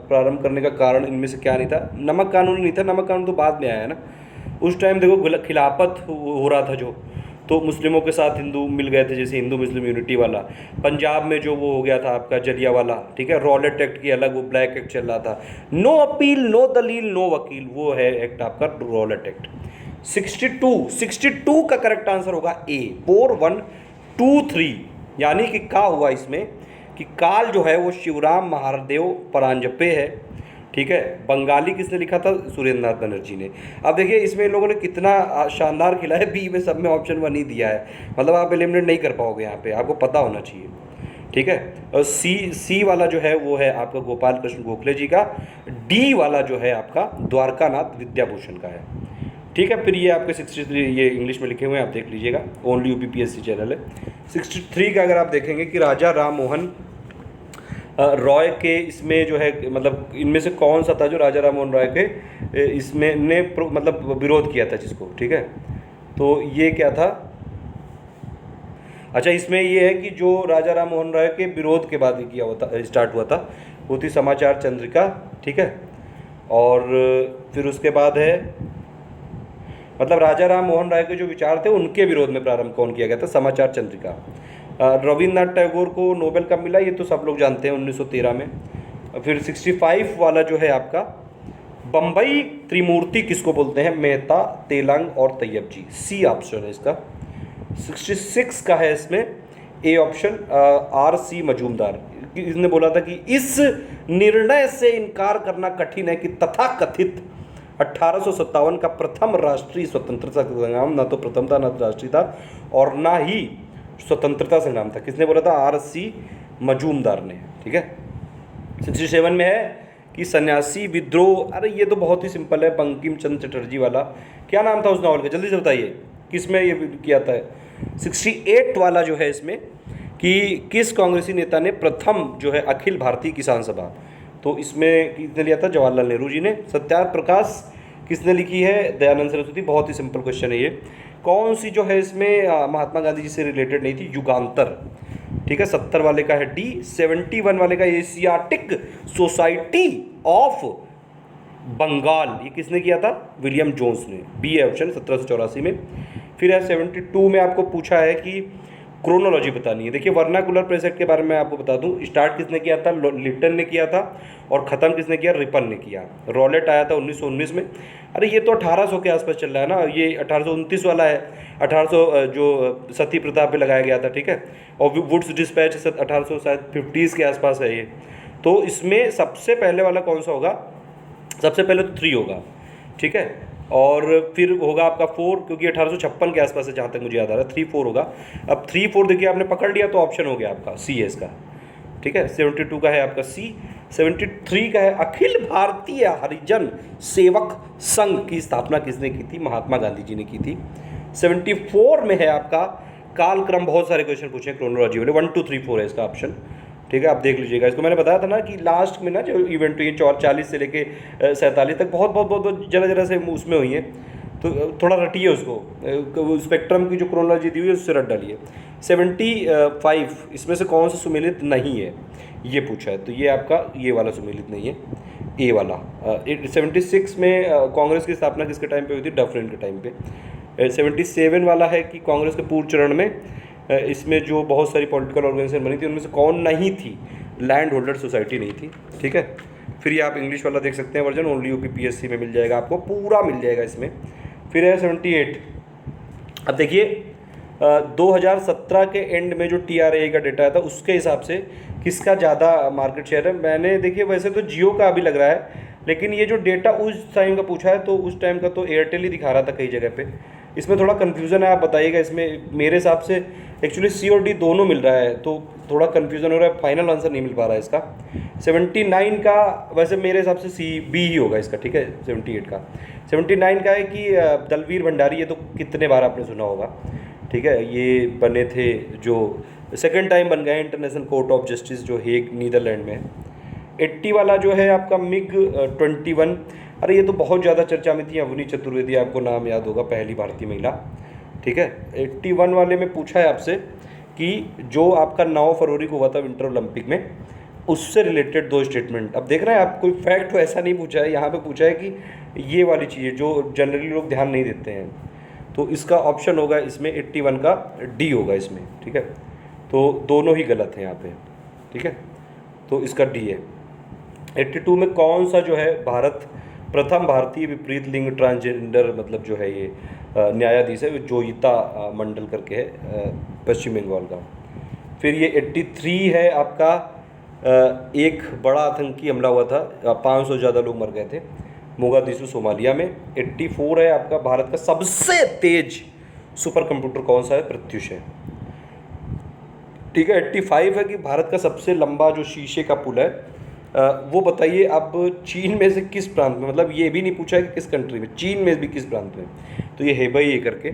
प्रारंभ करने का कारण इनमें से क्या नहीं था? नमक कानून नहीं था। नमक कानून तो बाद में आया है ना। उस टाइम देखो खिलाफत हो रहा था जो, तो मुस्लिमों के साथ हिंदू मिल गए थे, जैसे हिंदू मुस्लिम यूनिटी वाला। पंजाब में जो वो हो गया था आपका जलिया वाला, ठीक है, रॉलेट एक्ट की अलग वो ब्लैक एक्ट चल रहा था। नो अपील नो दलील नो वकील, वो है एक्ट आपका रॉलेट एक्ट। 62 का करेक्ट आंसर होगा ए, 4 1 2 3, यानी कि का हुआ इसमें कि काल जो है वो शिवराम महादेव परांजपे है, ठीक है। बंगाली किसने लिखा था? सुरेंद्र नाथ बनर्जी ने। अब देखिए इसमें इन लोगों ने कितना शानदार खेला है, बी में सब में ऑप्शन 1 ही दिया है, मतलब आप एलिमिनेट नहीं कर पाओगे यहाँ पे, आपको पता होना चाहिए, ठीक है। और सी वाला जो है वो है आपका गोपाल कृष्ण गोखले जी का। डी वाला जो है आपका द्वारकानाथ विद्याभूषण का है, ठीक है। फिर ये आपके 63 ये इंग्लिश में लिखे हुए हैं, आप देख लीजिएगा, ओनली यूपीपीएससी चैनल है। 63 का अगर आप देखेंगे कि राजा राम मोहन रॉय के इसमें जो है, मतलब इनमें से कौन सा था जो राजा राम मोहन रॉय के इसमें ने मतलब विरोध किया था जिसको, ठीक है। तो ये क्या था? अच्छा, इसमें ये है कि जो राजा राम मोहन रॉय के विरोध के बाद किया हुआ था, स्टार्ट हुआ था, वो थी समाचार चंद्रिका, ठीक है। और फिर उसके बाद है, मतलब राजा राम मोहन राय के जो विचार थे उनके विरोध में प्रारंभ कौन किया गया था? समाचार चंद्रिका। रविन्द्रनाथ टैगोर को नोबेल कब मिला? ये तो सब लोग जानते हैं, 1913 में। फिर 65 वाला जो है आपका बम्बई त्रिमूर्ति किसको बोलते हैं? मेहता, तेलंग और तैयब जी, सी ऑप्शन है इसका। 66 का है इसमें ए ऑप्शन, RC मजूमदार। इसने बोला था कि इस निर्णय से इनकार करना कठिन है कि तथाकथित 1857 का प्रथम राष्ट्रीय स्वतंत्रता संग्राम ना तो प्रथम था, ना तो राष्ट्रीय था, और ना ही स्वतंत्रता संग्राम था। किसने बोला था? RC मजूमदार ने, ठीक है। 67 में है कि सन्यासी विद्रोह। अरे ये तो बहुत ही सिंपल है, बंकिम चंद्र चटर्जी वाला। क्या नाम था उस नावल का? जल्दी से बताइए, किस में ये किया था? 68 वाला जो है इसमें कि किस कांग्रेसी नेता ने प्रथम जो है अखिल भारतीय किसान सभा, तो इसमें किसने लिया था? जवाहरलाल नेहरू जी ने। सत्याग्रह प्रकाश किसने लिखी है? दयानंद सरस्वती। बहुत ही सिंपल क्वेश्चन है ये। कौन सी जो है इसमें महात्मा गांधी जी से रिलेटेड नहीं थी? युगांतर, ठीक है। 70 वाले का है डी। 71 वाले का एशियाटिक सोसाइटी ऑफ बंगाल, ये किसने किया था? विलियम जोन्स ने, बी है ऑप्शन, 1784 में। फिर है 72 में आपको पूछा है कि क्रोनोलॉजी बतानी है। देखिए वर्नाकुलर प्रेस एक्ट के बारे में आपको बता दूं, स्टार्ट किसने किया था? लिप्टन ने किया था, और ख़त्म किसने किया? रिपन ने किया। रॉलेट आया था 1919 में। अरे ये तो 1800 के आसपास चल रहा है ना, ये 1829 वाला है। 1800 जो सती प्रथा पे लगाया गया था, ठीक है। और वुड्स डिस्पैच 1850 के आसपास है ये। तो इसमें सबसे पहले वाला कौन सा होगा? सबसे पहले तो 3 होगा, ठीक है। और फिर होगा आपका 4, क्योंकि 1856 के आसपास है जहाँ तक मुझे याद आ रहा है। 3 4 होगा। अब 3 4 देखिए आपने पकड़ लिया, तो ऑप्शन हो गया आपका सी है इसका, ठीक है। 72 का है आपका सी। 73 का है अखिल भारतीय हरिजन सेवक संघ की स्थापना किसने की थी? महात्मा गांधी जी ने की थी। 74 में है आपका कालक्रम। बहुत सारे क्वेश्चन पूछे क्रोनोलॉजी वाले, 1 2 3 4 है इसका ऑप्शन, ठीक है। आप देख लीजिएगा इसको। मैंने बताया था ना कि लास्ट में ना जो इवेंट हुई 40 से लेके 47 तक बहुत बहुत बहुत जरा जरा से उसमें हुई है, तो थोड़ा रटिए उसको, स्पेक्ट्रम की जो क्रोनोलॉजी दी हुई है उससे रट डालिए। 75 इसमें से कौन सा सुमेलित नहीं है, ये पूछा है, तो ये आपका ये वाला सुमेलित नहीं है, ए वाला। 76 में कांग्रेस की स्थापना किसके टाइम पे हुई थी? डफरिन के टाइम पे। 77 वाला है कि कांग्रेस के पूर्व चरण में इसमें जो बहुत सारी पॉलिटिकल ऑर्गेनाइजेशन बनी थी उनमें से कौन नहीं थी? लैंड होल्डर सोसाइटी नहीं थी, ठीक है। फिर ये आप इंग्लिश वाला देख सकते हैं वर्जन, ओनली यूपीपीएससी में मिल जाएगा आपको, पूरा मिल जाएगा इसमें। फिर है 78। अब देखिए 2017 के एंड में जो TRAI का डेटा आया था उसके हिसाब से किसका ज़्यादा मार्केट शेयर है? मैंने देखिए वैसे तो जियो का अभी लग रहा है, लेकिन ये जो डेटा उस टाइम का पूछा है तो उस टाइम का तो एयरटेल ही दिखा रहा था कई जगह पे। इसमें थोड़ा कन्फ्यूज़न है, आप बताइएगा। इसमें मेरे हिसाब से एक्चुअली C और D दोनों मिल रहा है, तो थोड़ा कन्फ्यूज़न हो रहा है, फाइनल आंसर नहीं मिल पा रहा है इसका। 79 का वैसे मेरे हिसाब से B ही होगा इसका, ठीक है। 78 का 79 का है कि दलवीर भंडारी, ये तो कितने बार आपने सुना होगा, ठीक है। ये बने थे जो सेकंड टाइम बन गए इंटरनेशनल कोर्ट ऑफ जस्टिस जो हेग नीदरलैंड में है। 80 वाला जो है आपका मिग 21। अरे ये तो बहुत ज़्यादा चर्चा में थी, अवनी चतुर्वेदी, आपको नाम याद होगा, पहली भारतीय महिला। ठीक है। 81 वाले में पूछा है आपसे कि जो आपका 9 फरवरी को हुआ था विंटर ओलंपिक में, उससे रिलेटेड दो स्टेटमेंट। अब देख रहे हैं आप, कोई फैक्ट तो ऐसा नहीं पूछा है, यहाँ पे पूछा है कि ये वाली चीज़ें जो जनरली लोग ध्यान नहीं देते हैं। तो इसका ऑप्शन होगा इसमें 81 का डी होगा इसमें। ठीक है। तो दोनों ही गलत हैं यहाँ पे। ठीक है। तो इसका डी है। 82 में कौन सा जो है प्रथम भारतीय विपरीत लिंग ट्रांसजेंडर मतलब जो है ये न्यायाधीश है, जोयिता मंडल करके है, पश्चिम बंगाल का। फिर ये 83 है आपका, एक बड़ा आतंकी हमला हुआ था, 500 ज़्यादा लोग मर गए थे मोगादिशु सोमालिया में। 84 है आपका, भारत का सबसे तेज सुपर कंप्यूटर कौन सा है, प्रत्युष है। ठीक है। 85 है कि भारत का सबसे लंबा जो शीशे का पुल है वो बताइए अब चीन में से किस प्रांत में, मतलब ये भी नहीं पूछा है कि किस कंट्री में, चीन में भी किस प्रांत में। तो ये हेबई करके,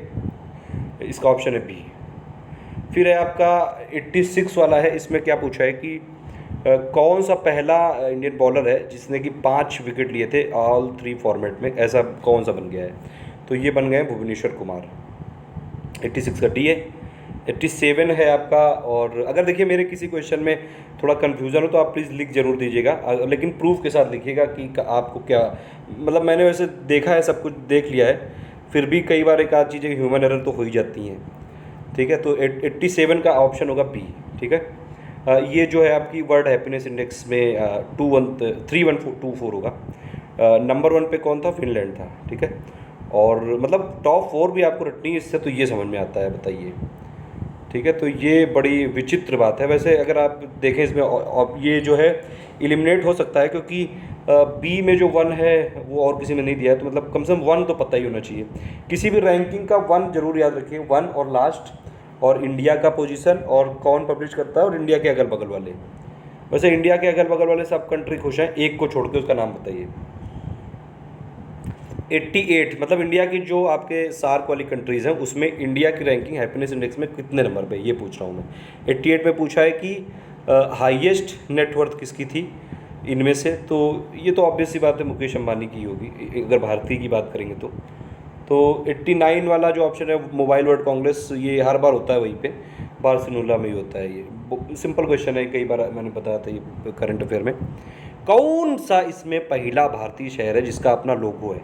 इसका ऑप्शन है बी। फिर है आपका 86 वाला है, इसमें क्या पूछा है कि कौन सा पहला इंडियन बॉलर है जिसने कि 5 विकेट लिए थे ऑल 3 फॉर्मेट में, ऐसा कौन सा बन गया है। तो ये बन गए हैं भुवनेश्वर कुमार। 86 का डी है। 87 है आपका। और अगर देखिए मेरे किसी क्वेश्चन में थोड़ा कन्फ्यूज़न हो तो आप प्लीज़ लिख जरूर दीजिएगा, लेकिन प्रूफ के साथ लिखिएगा कि आपको क्या, मतलब मैंने वैसे देखा है, सब कुछ देख लिया है, फिर भी कई बार एक आध चीज़ें ह्यूमन एरर तो हो ही जाती हैं। ठीक है। तो 87 का ऑप्शन होगा बी। ठीक है। ये जो है आपकी वर्ल्ड हैप्पीनेस इंडेक्स में 3124 होगा। नंबर 1 पे कौन था, फिनलैंड था। ठीक है। और मतलब टॉप 4 भी आपको रटनी है इससे, तो ये समझ में आता है, बताइए। ठीक है। तो ये बड़ी विचित्र बात है। वैसे अगर आप देखें इसमें ये जो है एलिमिनेट हो सकता है, क्योंकि बी में जो 1 है वो और किसी में नहीं दिया है, तो मतलब कम से कम 1 तो पता ही होना चाहिए। किसी भी रैंकिंग का 1 जरूर याद रखिए, 1 और लास्ट, और इंडिया का पोजीशन, और कौन पब्लिश करता है, और इंडिया के अगल बगल वाले। वैसे इंडिया के अगल बगल वाले सब कंट्री खुश हैं, एक को छोड़ के, उसका नाम बताइए। 88 मतलब इंडिया की जो आपके सार्क वाली कंट्रीज़ हैं उसमें इंडिया की रैंकिंग हैप्पीनेस इंडेक्स में कितने नंबर पे, ये पूछ रहा हूँ मैं। 88 में पूछा है कि हाईएस्ट नेटवर्थ किसकी थी इनमें से, तो ये तो ऑब्वियस सी बात है मुकेश अंबानी की होगी अगर भारतीय की बात करेंगे तो 89 वाला जो ऑप्शन है मोबाइल वर्ल्ड कांग्रेस, ये हर बार होता है वहीं पे, बार्सिलोना में ही होता है। ये सिंपल क्वेश्चन है, कई बार मैंने बताया था ये करंट अफेयर में। कौन सा इसमें पहला भारतीय शहर है जिसका अपना लोगो है,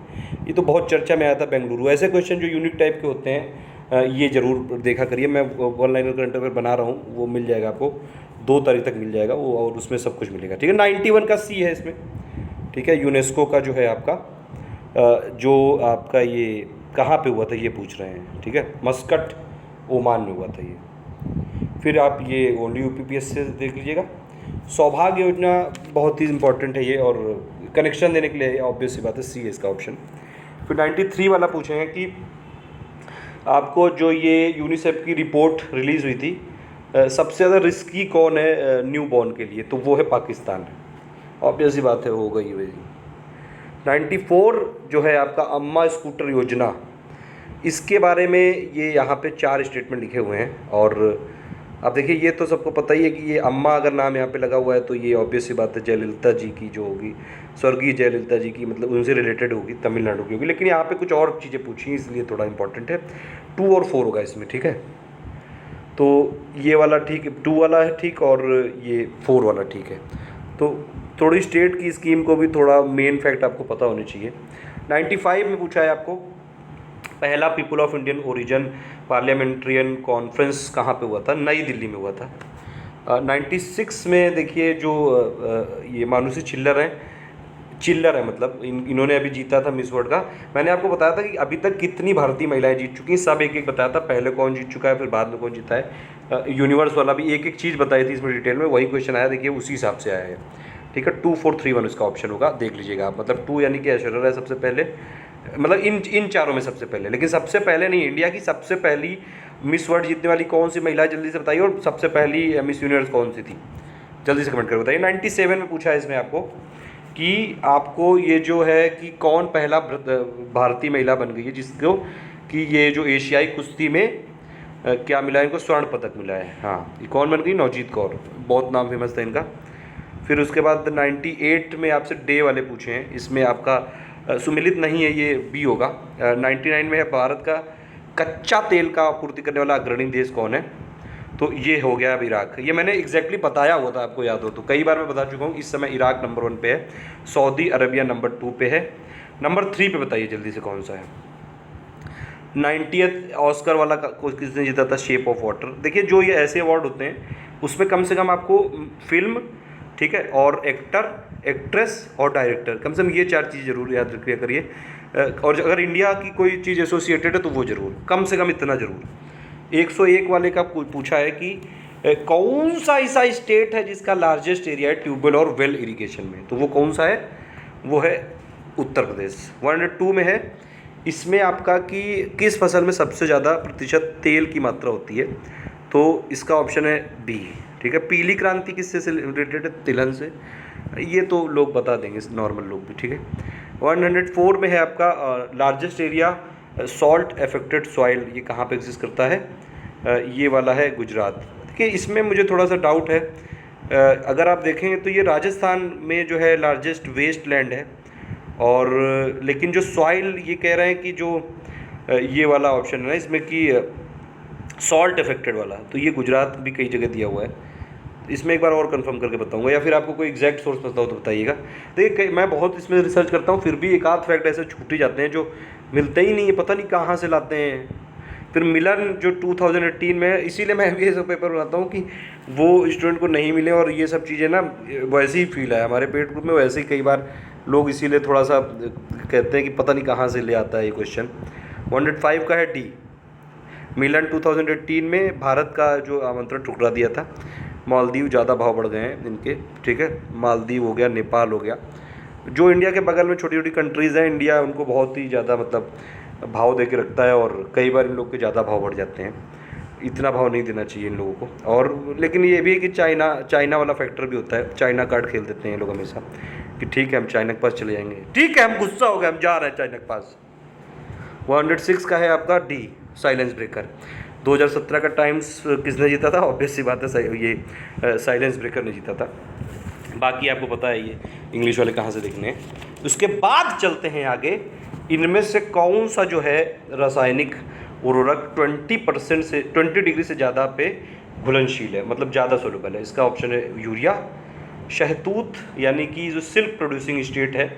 ये तो बहुत चर्चा में आया था, बेंगलुरु। ऐसे क्वेश्चन जो यूनिक टाइप के होते हैं ये जरूर देखा करिए। मैं वन लाइनर करंट अफेयर बना रहा हूँ, वो मिल जाएगा आपको, 2 तारीख तक मिल जाएगा वो, और उसमें सब कुछ मिलेगा। ठीक है। 91 का सी है इसमें। ठीक है। यूनेस्को का जो है आपका जो आपका ये कहाँ पे हुआ था ये पूछ रहे हैं। ठीक है। मस्कट ओमान में हुआ था ये। फिर आप ये ओनली यूपीपीएस से देख लीजिएगा। सौभाग्य योजना बहुत ही इंपॉर्टेंट है ये, और कनेक्शन देने के लिए ऑब्वियस सी बात है, सी है इसका ऑप्शन। फिर 93 वाला पूछेंगे कि आपको जो ये यूनिसेफ की रिपोर्ट रिलीज़ हुई थी, सबसे ज़्यादा रिस्की कौन है न्यू बॉर्न के लिए, तो वो है पाकिस्तान। ऑब्वियस सी बात है, हो गई वही। 94 जो है आपका अम्मा स्कूटर योजना, इसके बारे में ये यहाँ पे 4 स्टेटमेंट लिखे हुए हैं। और अब देखिए ये तो सबको पता ही है कि ये अम्मा अगर नाम यहाँ पे लगा हुआ है तो ये ऑब्वियस सी बात है जयललिता जी की जो होगी, स्वर्गीय जयललिता जी की, मतलब उनसे रिलेटेड होगी, तमिलनाडु की होगी। लेकिन यहाँ पे कुछ और चीज़ें पूछी इसलिए थोड़ा इंपॉर्टेंट है। 2 और 4 होगा इसमें। ठीक है। तो ये वाला ठीक, 2 वाला है ठीक, और ये 4 वाला ठीक है। तो थोड़ी स्टेट की स्कीम को भी थोड़ा मेन फैक्ट आपको पता होने चाहिए। 95 में पूछा है आपको पहला people of Indian origin parliamentarian conference कहाँ पे हुआ था, नई दिल्ली में हुआ था। 96 में देखिए जो ये मानुषी चिल्लर है, मतलब इन्होंने अभी जीता था मिस वर्ल्ड का। मैंने आपको बताया था कि अभी तक कितनी भारतीय महिलाएं जीत चुकी हैं, सब एक एक बताया था, पहले कौन जीत चुका है फिर बाद में कौन जीता है। यूनिवर्स वाला भी एक एक चीज़ बताई थी इसमें डिटेल में, वही क्वेश्चन आया, देखिए उसी हिसाब से आया है। ठीक है। 2431 इसका ऑप्शन होगा, देख लीजिएगा आप। मतलब 2 यानी कि ऐश्वर्या राय सबसे पहले, मतलब इन चारों में सबसे पहले, लेकिन सबसे पहले नहीं। इंडिया की सबसे पहली मिस वर्ल्ड जीतने वाली कौन सी महिला, जल्दी से बताइए। और सबसे पहली मिस यूनिवर्स कौन सी थी, जल्दी से कमेंट करके बताइए। 97 में पूछा है इसमें आपको कि आपको ये जो है कि कौन पहला भारतीय महिला बन गई है जिसको कि ये जो एशियाई कुश्ती में क्या मिला है इनको, स्वर्ण पदक मिला है। हाँ, ये कौन बन गई, नवजीत कौर, बहुत नाम फेमस था इनका। फिर उसके बाद 98 में आपसे डे वाले पूछे हैं, इसमें आपका सुमिलित नहीं है, ये बी होगा। 99 में है भारत का कच्चा तेल का आपूर्ति करने वाला अग्रणी देश कौन है, तो ये हो गया अब इराक। ये मैंने एग्जैक्टली बताया हुआ था, आपको याद हो तो, कई बार मैं बता चुका हूँ। इस समय इराक नंबर 1 पे है, सऊदी अरबिया नंबर 2 पे है। नंबर 3 पे बताइए जल्दी से कौन सा है। 90th ऑस्कर वाला किसने जीता था, शेप ऑफ वाटर। देखिए जो ये ऐसे अवार्ड होते हैं उसमें कम से कम आपको फिल्म, ठीक है, और एक्टर, एक्ट्रेस और डायरेक्टर, कम से कम ये 4 चीज़ जरूर याद रखिए करिए। और अगर इंडिया की कोई चीज़ एसोसिएटेड है तो वो जरूर, कम से कम इतना जरूर। 101 वाले का पूछा है कि कौन सा ऐसा स्टेट है जिसका लार्जेस्ट एरिया है ट्यूबवेल और वेल इरिगेशन में, तो वो कौन सा है, वो है उत्तर प्रदेश। 102 में है, इसमें आपका कि किस फसल में सबसे ज़्यादा प्रतिशत तेल की मात्रा होती है, तो इसका ऑप्शन है बी, ठीक है। पीली क्रांति किससे से रिलेटेड है, तिलहन से, ये तो लोग बता देंगे, नॉर्मल लोग भी, ठीक है। 104 में है आपका largest area salt affected soil, ये कहाँ पे एग्जिस्ट करता है, ये वाला है गुजरात। देखिए इसमें मुझे थोड़ा सा डाउट है, अगर आप देखेंगे तो ये राजस्थान में जो है लार्जेस्ट वेस्ट लैंड है, और लेकिन जो सॉइल ये कह रहे हैं कि जो ये वाला ऑप्शन है ना इसमें कि सॉल्ट अफेक्टेड वाला, तो ये गुजरात भी कई जगह दिया हुआ है। इसमें एक बार और कंफर्म करके बताऊंगा, या फिर आपको कोई एग्जैक्ट सोर्स पता हो तो बताइएगा। देखिए मैं बहुत इसमें रिसर्च करता हूँ, फिर भी एक आध फैक्ट ऐसे छूट ही जाते हैं जो मिलते ही नहीं है, पता नहीं कहाँ से लाते हैं। फिर मिलन जो 2018 में है, इसीलिए मैं भी ये सब पेपर बनाता हूँ कि वो स्टूडेंट को नहीं मिले, और ये सब चीज़ें ना वैसे ही फील है हमारे पेट ग्रुप में, वैसे ही कई बार लोग इसीलिए थोड़ा सा कहते हैं कि पता नहीं कहाँ से ले आता है ये क्वेश्चन। 105 का है डी, मिलन 2018 में भारत का जो आमंत्रण ठुकरा दिया था। मालदीव ज़्यादा भाव बढ़ गए हैं इनके, ठीक है, मालदीव हो गया, नेपाल हो गया, जो इंडिया के बगल में छोटी छोटी कंट्रीज़ हैं, इंडिया उनको बहुत ही ज़्यादा मतलब भाव दे के रखता है, और कई बार इन लोग के ज़्यादा भाव बढ़ जाते हैं। इतना भाव नहीं देना चाहिए इन लोगों को। और लेकिन ये भी है कि चाइना वाला फैक्टर भी होता है, चाइना कार्ड खेल देते हैं ये लोग हमेशा कि ठीक है हम चाइना के पास चले जाएंगे, ठीक है हम गुस्सा हो गए हम जा रहे हैं चाइना के पास। 106 का है आपका डी, साइलेंस ब्रेकर। 2017 का टाइम्स किसने जीता था, ऑब्वियस सी बात है ये साइलेंस ब्रेकर ने जीता था। बाकी आपको पता है ये इंग्लिश वाले कहाँ से देखने हैं। उसके बाद चलते हैं आगे, इनमें से कौन सा जो है रासायनिक उर्वरक 20% से 20 डिग्री से ज़्यादा पे घुलनशील है, मतलब ज़्यादा सोलुबल है। इसका ऑप्शन है यूरिया, शहतूत यानी कि जो सिल्क प्रोड्यूसिंग स्टेट है,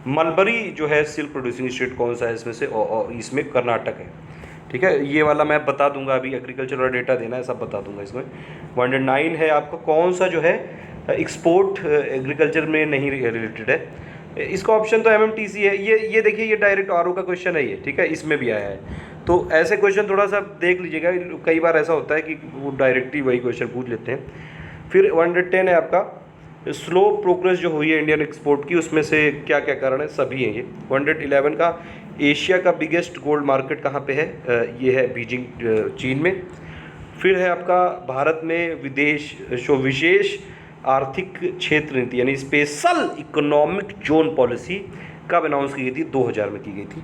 मलबरी जो है सिल्क प्रोड्यूसिंग स्टेट कौन सा है इसमें से, और इसमें कर्नाटक है, ठीक है। ये वाला मैं बता दूंगा, अभी एग्रीकल्चर वाला डेटा देना है सब बता दूंगा इसमें। 109 है आपका, कौन सा जो है एक्सपोर्ट एग्रीकल्चर में नहीं रिलेटेड है, इसका ऑप्शन तो एमएमटीसी है। ये देखिए ये डायरेक्ट आरओ का क्वेश्चन है ये, ठीक है, इसमें भी आया है। तो ऐसे क्वेश्चन थोड़ा सा देख लीजिएगा, कई बार ऐसा होता है कि वो डायरेक्टली वही क्वेश्चन पूछ लेते हैं। फिर 110 है आपका, स्लो प्रोग्रेस जो हुई है इंडियन एक्सपोर्ट की, उसमें से क्या क्या कारण है, सभी हैं ये। 111 का, एशिया का बिगेस्ट गोल्ड मार्केट कहाँ पे है, ये है बीजिंग चीन में। फिर है आपका भारत में विशेष आर्थिक क्षेत्र नीति यानी स्पेशल इकोनॉमिक जोन पॉलिसी कब अनाउंस की गई थी, 2000 में की गई थी,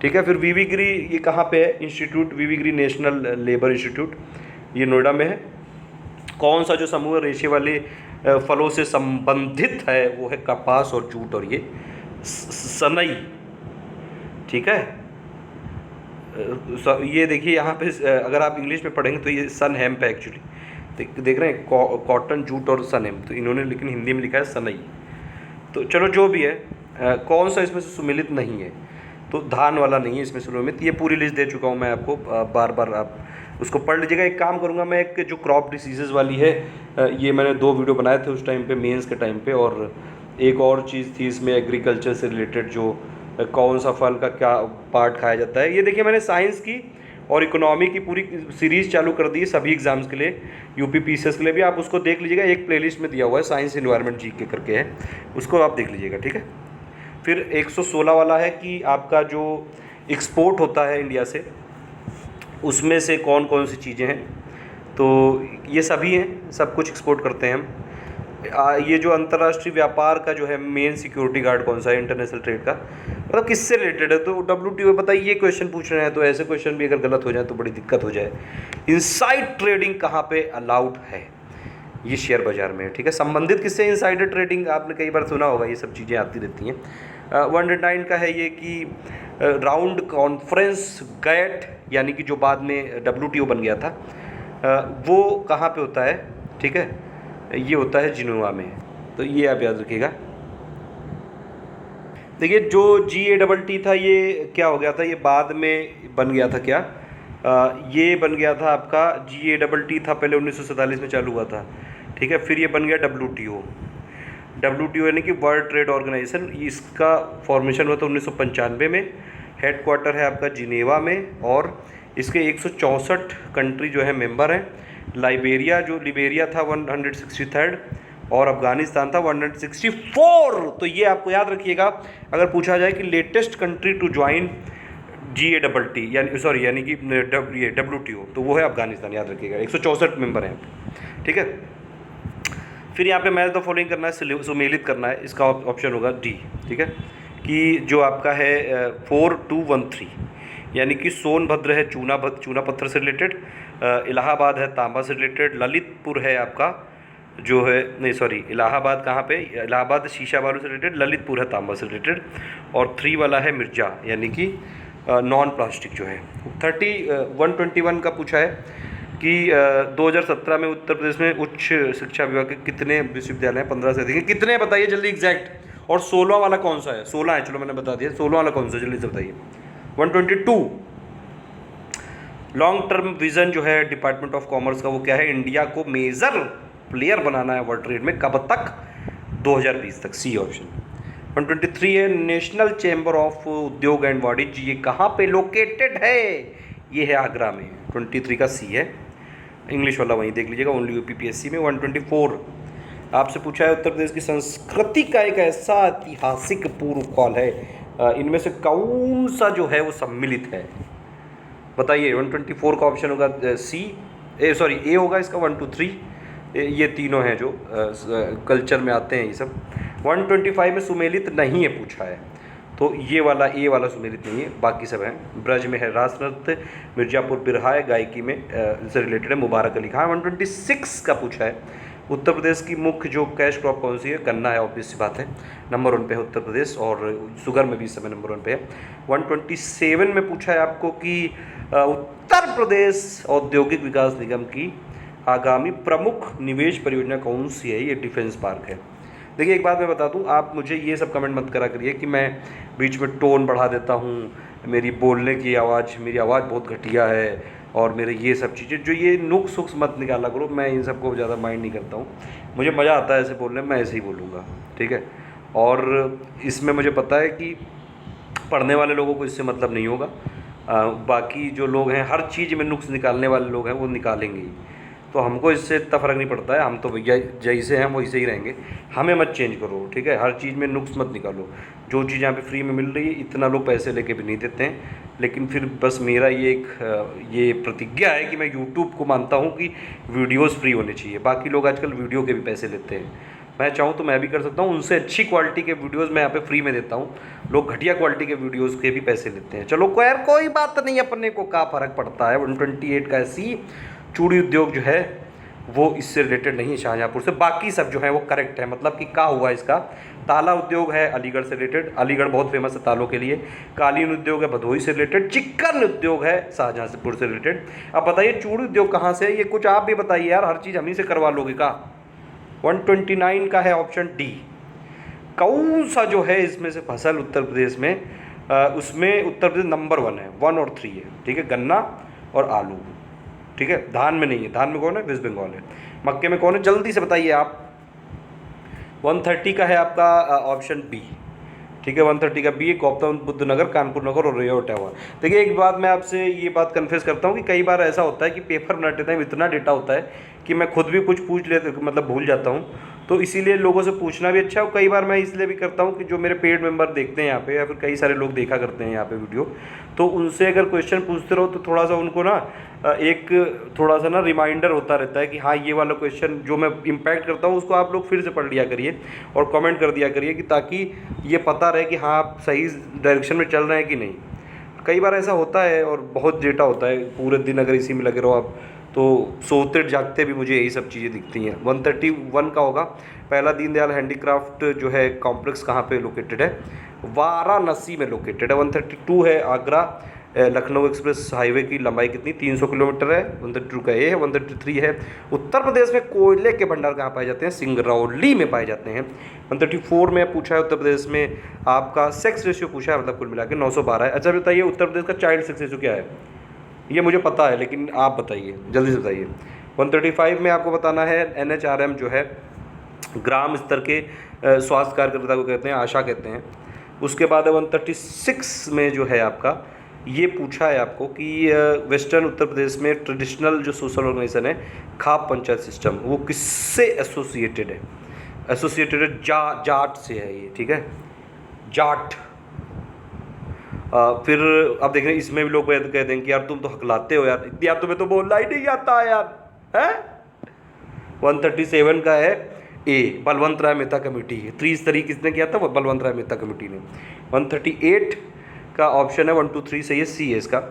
ठीक है। फिर वीवी गिरी ये कहाँ पे है, इंस्टीट्यूट वीवी गिरी नेशनल लेबर इंस्टीट्यूट, ये नोएडा में है। कौन सा जो समूह रेशे वाले फलों से संबंधित है, वो है कपास और जूट और ये सनई, ठीक है। ये देखिए यहाँ पे अगर आप इंग्लिश में पढ़ेंगे तो ये सन हेम्प है एक्चुअली, देख रहे हैं कॉटन जूट और सन हेम्प, तो इन्होंने लेकिन हिंदी में लिखा है सनई। तो चलो जो भी है, कौन सा इसमें से सुमिलित नहीं है, तो धान वाला नहीं है इसमें सुमिलित। ये पूरी लिस्ट दे चुका हूँ मैं आपको, बार बार आप उसको पढ़ लीजिएगा। एक काम करूँगा मैं, एक जो क्रॉप डिसीजेज़ वाली है, ये मैंने 2 वीडियो बनाए थे उस टाइम पे, मेंस के टाइम पे, और एक और चीज़ थी इसमें एग्रीकल्चर से रिलेटेड, जो कौन सा फल का क्या पार्ट खाया जाता है। ये देखिए मैंने साइंस की और इकोनॉमी की पूरी सीरीज़ चालू कर दी है सभी एग्ज़ाम्स के लिए, यूपी पीसीएस के लिए भी। आप उसको देख लीजिएगा, एक प्लेलिस्ट में दिया हुआ है, साइंस एनवायरनमेंट जीके करके है, उसको आप देख लीजिएगा, ठीक है। फिर 116 वाला है कि आपका जो एक्सपोर्ट होता है इंडिया से, उसमें से कौन कौन सी चीज़ें हैं, तो ये सभी हैं, सब कुछ एक्सपोर्ट करते हैं हम। ये जो अंतर्राष्ट्रीय व्यापार का जो है मेन सिक्योरिटी गार्ड कौन सा है इंटरनेशनल ट्रेड का, मतलब किससे रिलेटेड है, तो WTO बताइए ये क्वेश्चन पूछ रहे हैं, तो ऐसे क्वेश्चन भी अगर गलत हो जाए तो बड़ी दिक्कत हो जाए। इनसाइड ट्रेडिंग कहाँ पे अलाउड है, ये शेयर बाजार में है, ठीक है। संबंधित किससे, इनसाइडर ट्रेडिंग, आपने कई बार सुना होगा, ये सब चीज़ें आती रहती हैं। 109 का है ये कि राउंड कॉन्फ्रेंस गैट, यानी कि जो बाद में WTO बन गया था, वो कहाँ पे होता है, ठीक है, ये होता है जिनेवा में, तो ये आप याद रखिएगा। देखिए जो GATT था ये क्या हो गया था, ये बाद में बन गया था क्या, ये बन गया था आपका GATT था पहले 1947 में चालू हुआ था, ठीक है। फिर ये बन गया WTO यानी कि वर्ल्ड ट्रेड ऑर्गेनाइजेशन। इसका फॉर्मेशन हुआ था 1995 में, हेडक्वार्टर है आपका जिनेवा में, और इसके 164 कंट्री जो है मेंबर हैं। लिबेरिया था 163rd, और अफगानिस्तान था 164। तो ये आपको याद रखिएगा, अगर पूछा जाए कि latest country to join GATT यानी कि ये WTO, तो वो है अफगानिस्तान, याद रखिएगा। 164 मेंबर हैं, ठीक है। फिर यहाँ पे मैच द फॉलोइंग करना है, सुमेलित करना है, इसका ऑप्शन होगा D, ठीक है, कि जो आपका है 4213, यानी कि सोनभद्र है चूना पत्थर से रिलेटेड, इलाहाबाद है तांबा से रिलेटेड, ललितपुर है आपका जो है, नहीं सॉरी, इलाहाबाद कहाँ पे, इलाहाबाद शीशा बालू से रिलेटेड, ललितपुर है तांबा से रिलेटेड, और 3 वाला है मिर्जा, यानी कि नॉन प्लास्टिक जो है। 121 का पूछा है कि 2017 में उत्तर प्रदेश में उच्च शिक्षा विभाग के कितने विश्वविद्यालय हैं, 15 से अधिक, कितने बताइए जल्दी एग्जैक्ट, और 16 वाला कौन सा है, 16 है, चलो मैंने बता दिया, 16 वाला कौन सा जल्दी से बताइए। 122 लॉन्ग टर्म विजन जो है डिपार्टमेंट ऑफ कॉमर्स का, वो क्या है, इंडिया को मेजर प्लेयर बनाना है वर्ल्ड ट्रेड में, कब तक, 2020 तक, सी ऑप्शन। 123 है नेशनल चैम्बर ऑफ उद्योग एंड वाणिज्य, ये कहाँ पे लोकेटेड है, ये है आगरा में, 23 का सी है, इंग्लिश वाला वहीं देख लीजिएगा, ओनली UPPSC में। 124 आपसे पूछा है उत्तर प्रदेश की संस्कृति का एक ऐसा ऐतिहासिक पूर्व काल है, इनमें से कौन सा जो है वो सम्मिलित है, बताइए। 124 का ऑप्शन होगा ए होगा इसका, 1 2 3 ये तीनों हैं जो कल्चर में आते हैं ये सब। 125 में सुमेलित नहीं है पूछा है, तो ये वाला ए वाला सुमेलित नहीं है, बाकी सब हैं। ब्रज में है रास नृत्य, मिर्जापुर बिरहा है, गायकी में से रिलेटेड है, मुबारक अली खान। 126 का पूछा है उत्तर प्रदेश की मुख्य जो कैश क्रॉप कौन सी है, गन्ना है, ऑब्वियस सी बात है, नंबर 1 पे है उत्तर प्रदेश, और शुगर में भी इस समय नंबर 1 पे है। 127 में पूछा है आपको कि उत्तर प्रदेश औद्योगिक विकास निगम की आगामी प्रमुख निवेश परियोजना कौन सी है, ये डिफेंस पार्क है। देखिए एक बात मैं बता दूं, आप मुझे ये सब कमेंट मत करा करिए कि मैं बीच में टोन बढ़ा देता हूँ, मेरी बोलने की मेरी आवाज़ बहुत घटिया है, और मेरे ये सब चीज़ें जो ये नुक्स सुक्स मत निकाला करो, मैं इन सबको ज़्यादा माइंड नहीं करता हूँ, मुझे मज़ा आता है ऐसे बोलने में, मैं ऐसे ही बोलूँगा, ठीक है। और इसमें मुझे पता है कि पढ़ने वाले लोगों को इससे मतलब नहीं होगा, बाकी जो लोग हैं हर चीज़ में नुक्स निकालने वाले लोग हैं वो निकालेंगे ही, तो हमको इससे इतना फ़र्क नहीं पड़ता है, हम तो भैया जैसे हैं वैसे ही रहेंगे, हमें मत चेंज करो, ठीक है। हर चीज़ में नुक्स मत निकालो, जो चीज़ यहाँ पे फ्री में मिल रही है, इतना लोग पैसे लेके भी नहीं देते हैं, लेकिन फिर बस मेरा ये प्रतिज्ञा है कि मैं यूट्यूब को मानता हूँ कि वीडियोज़ फ्री होने चाहिए, बाकी लोग आजकल वीडियो के भी पैसे लेते हैं, मैं चाहूँ तो मैं भी कर सकता हूँ, उनसे अच्छी क्वालिटी के वीडियोज़ मैं यहाँ पे फ्री में देता हूँ, लोग घटिया क्वालिटी के वीडियोज़ के भी पैसे लेते हैं। चलो कोई बात नहीं, अपने को क्या फ़र्क पड़ता है। 128 का ऐसी चूड़ी उद्योग जो है वो इससे रिलेटेड नहीं है शाहजहाँपुर से, बाकी सब जो है वो करेक्ट है, मतलब कि क्या हुआ इसका। ताला उद्योग है अलीगढ़ से रिलेटेड, अलीगढ़ बहुत फेमस है तालों के लिए। कालीन उद्योग है भदोही से रिलेटेड। चिकन उद्योग है शाहजहाँपुर से रिलेटेड। अब बताइए चूड़ी उद्योग कहाँ से है, ये कुछ आप भी बताइए यार, हर चीज़ हम ही से करवा लोगे का। 129 का है ऑप्शन डी। कौन सा जो है इसमें से फसल उत्तर प्रदेश में, उसमें उत्तर प्रदेश नंबर 1 है, 1 और 3 है, ठीक है, गन्ना और आलू, ठीक है। धान में नहीं है, धान में कौन है, वेस्ट बंगाल है। मक्के में कौन है, जल्दी से बताइए आप। 130 का है आपका ऑप्शन बी, ठीक है, 130 का बी, गौतम बुद्ध नगर, कानपुर नगर और रेवा ओटावा। देखिए एक बात मैं आपसे ये बात कन्फेस करता हूँ कि कई बार ऐसा होता है कि पेपर बनाते टाइम इतना डेटा होता है कि मैं खुद भी कुछ पूछ लेता मतलब भूल जाता हूँ, तो इसीलिए लोगों से पूछना भी अच्छा है। और कई बार मैं इसलिए भी करता हूँ कि जो मेरे पेड मेंबर देखते हैं यहाँ पे, या फिर कई सारे लोग देखा करते हैं यहाँ पे वीडियो, तो उनसे अगर क्वेश्चन पूछते रहो तो थोड़ा सा उनको ना एक थोड़ा सा ना रिमाइंडर होता रहता है कि हाँ ये वाला क्वेश्चन जो मैं इम्पैक्ट करता हूँ उसको आप लोग फिर से पढ़ लिया करिए और कमेंट कर दिया करिए, कि ताकि ये पता रहे कि हाँ आप सही डायरेक्शन में चल रहे हैं कि नहीं। कई बार ऐसा होता है और बहुत डेटा होता है, पूरे दिन अगर इसी में लगे रहो आप तो सोते जागते भी मुझे यही सब चीज़ें दिखती हैं। 131 का होगा। पहला दीनदयाल हैंडीक्राफ्ट जो है कॉम्प्लेक्स कहाँ पे लोकेटेड है? वाराणसी में लोकेटेड है। 132 है आगरा लखनऊ एक्सप्रेस हाईवे की लंबाई कितनी? 300 किलोमीटर है। 132 का ये है। 133 है उत्तर प्रदेश में कोयले के भंडार कहाँ पाए जाते हैं? सिंगरौली में पाए जाते हैं। 134 में पूछा है उत्तर प्रदेश में आपका सेक्स रेशियो पूछा है, मतलब कुल मिला के 912 है। अच्छा बताइए उत्तर प्रदेश का चाइल्ड सेक्स रेशियो क्या है? ये मुझे पता है लेकिन आप बताइए, जल्दी से बताइए। 135 में आपको बताना है NHRM जो है ग्राम स्तर के स्वास्थ्य कार्यकर्ता को कहते हैं, आशा कहते हैं। उसके बाद 136 में जो है आपका ये पूछा है आपको कि वेस्टर्न उत्तर प्रदेश में ट्रेडिशनल जो सोशल ऑर्गेनाइजेशन है खाप पंचायत सिस्टम, वो किससे एसोसिएटेड है? एसोसिएटेड है जाट से है ये, ठीक है, जाट। फिर अब देख रहे हैं इसमें भी लोग कह देंगे कि यार तुम तो हकलाते हो यार, यार तुम्हें तो बोलना ही नहीं आता यार, है। 137 का है ए, बलवंत राय मेहता कमेटी है। त्रिस्तरीय किसने किया था? वो बलवंत राय मेहता कमेटी ने। 138 का ऑप्शन है 1 2 3 सही है, सी है इसका।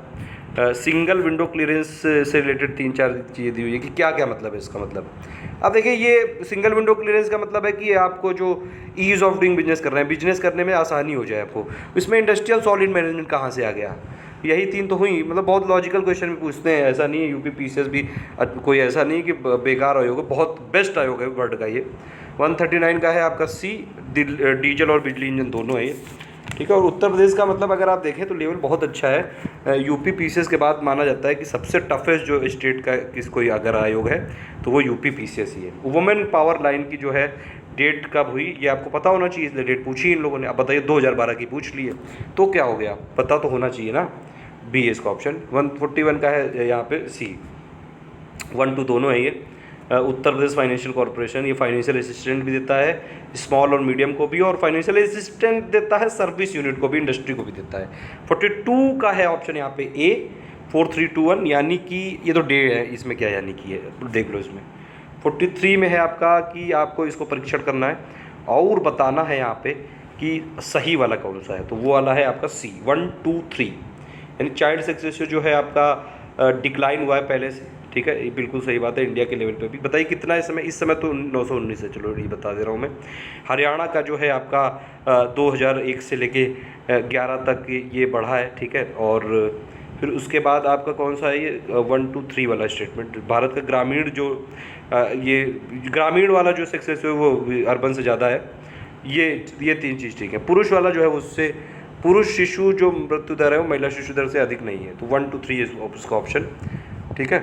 सिंगल विंडो क्लियरेंस से रिलेटेड 3-4 चीज़ें दी हुई है कि क्या क्या मतलब है इसका। मतलब अब देखिए ये सिंगल विंडो क्लियरेंस का मतलब है कि आपको जो ईज़ ऑफ डूइंग बिजनेस कर रहे हैं, बिजनेस करने में आसानी हो जाए आपको। इसमें इंडस्ट्रियल सॉलिड मैनेजमेंट कहाँ से आ गया? यही 3 तो हुई। मतलब बहुत लॉजिकल क्वेश्चन भी पूछते हैं, ऐसा नहीं है यूपी पीसीएस भी कोई ऐसा नहीं कि बेकार आयोग है, बहुत बेस्ट आयोग है वर्ल्ड का ये। 139 का है आपका सी, डीजल और बिजली इंजन दोनों है ये, ठीक है। और उत्तर प्रदेश का मतलब अगर आप देखें तो लेवल बहुत अच्छा है। यूपी पीसीएस के बाद माना जाता है कि सबसे टफेस्ट जो स्टेट का कोई अगर आयोग है तो वो यूपी पीसीएस ही है। वुमेन पावर लाइन की जो है डेट कब हुई ये आपको पता होना चाहिए, इसलिए डेट पूछी इन लोगों ने। अब बताइए 2012 की पूछ ली है तो क्या हो गया, पता तो होना चाहिए ना। बी है इसका ऑप्शन। 141 का है यहाँ पे सी। 1 2 दोनों है ये। उत्तर प्रदेश फाइनेंशियल कॉर्पोरेशन ये फाइनेंशियल असिस्टेंट भी देता है स्मॉल और मीडियम को भी, और फाइनेंशियल असिस्टेंट देता है सर्विस यूनिट को भी, इंडस्ट्री को भी देता है। 42 का है ऑप्शन यहाँ पे ए, 4321, यानी कि ये तो डे है, इसमें क्या यानी कि है देख लो इसमें। 43 में है आपका कि आपको इसको परीक्षण करना है और बताना है यहाँ पे कि सही वाला कौन सा है, तो वो वाला है आपका सी 1 2 3, यानी चाइल्ड सेक्स रेशियो जो है आपका डिक्लाइन हुआ है पहले से, ठीक है, ये बिल्कुल सही बात है इंडिया के लेवल पे भी। बताइए कितना इस समय तो 919 है, चलो ये बता दे रहा हूँ मैं। हरियाणा का जो है आपका 2001 से लेके 11 तक ये बढ़ा है, ठीक है। और फिर उसके बाद आपका कौन सा है ये 1 2 3 वाला स्टेटमेंट, भारत का ग्रामीण जो ये ग्रामीण वाला जो सेक्स रेशियो है वो अर्बन से ज़्यादा है। ये 3 चीज़ ठीक है। पुरुष वाला जो है उससे पुरुष शिशु जो मृत्यु दर है वो महिला शिशु दर से अधिक नहीं है, तो 1 2 3 उसका ऑप्शन, ठीक है।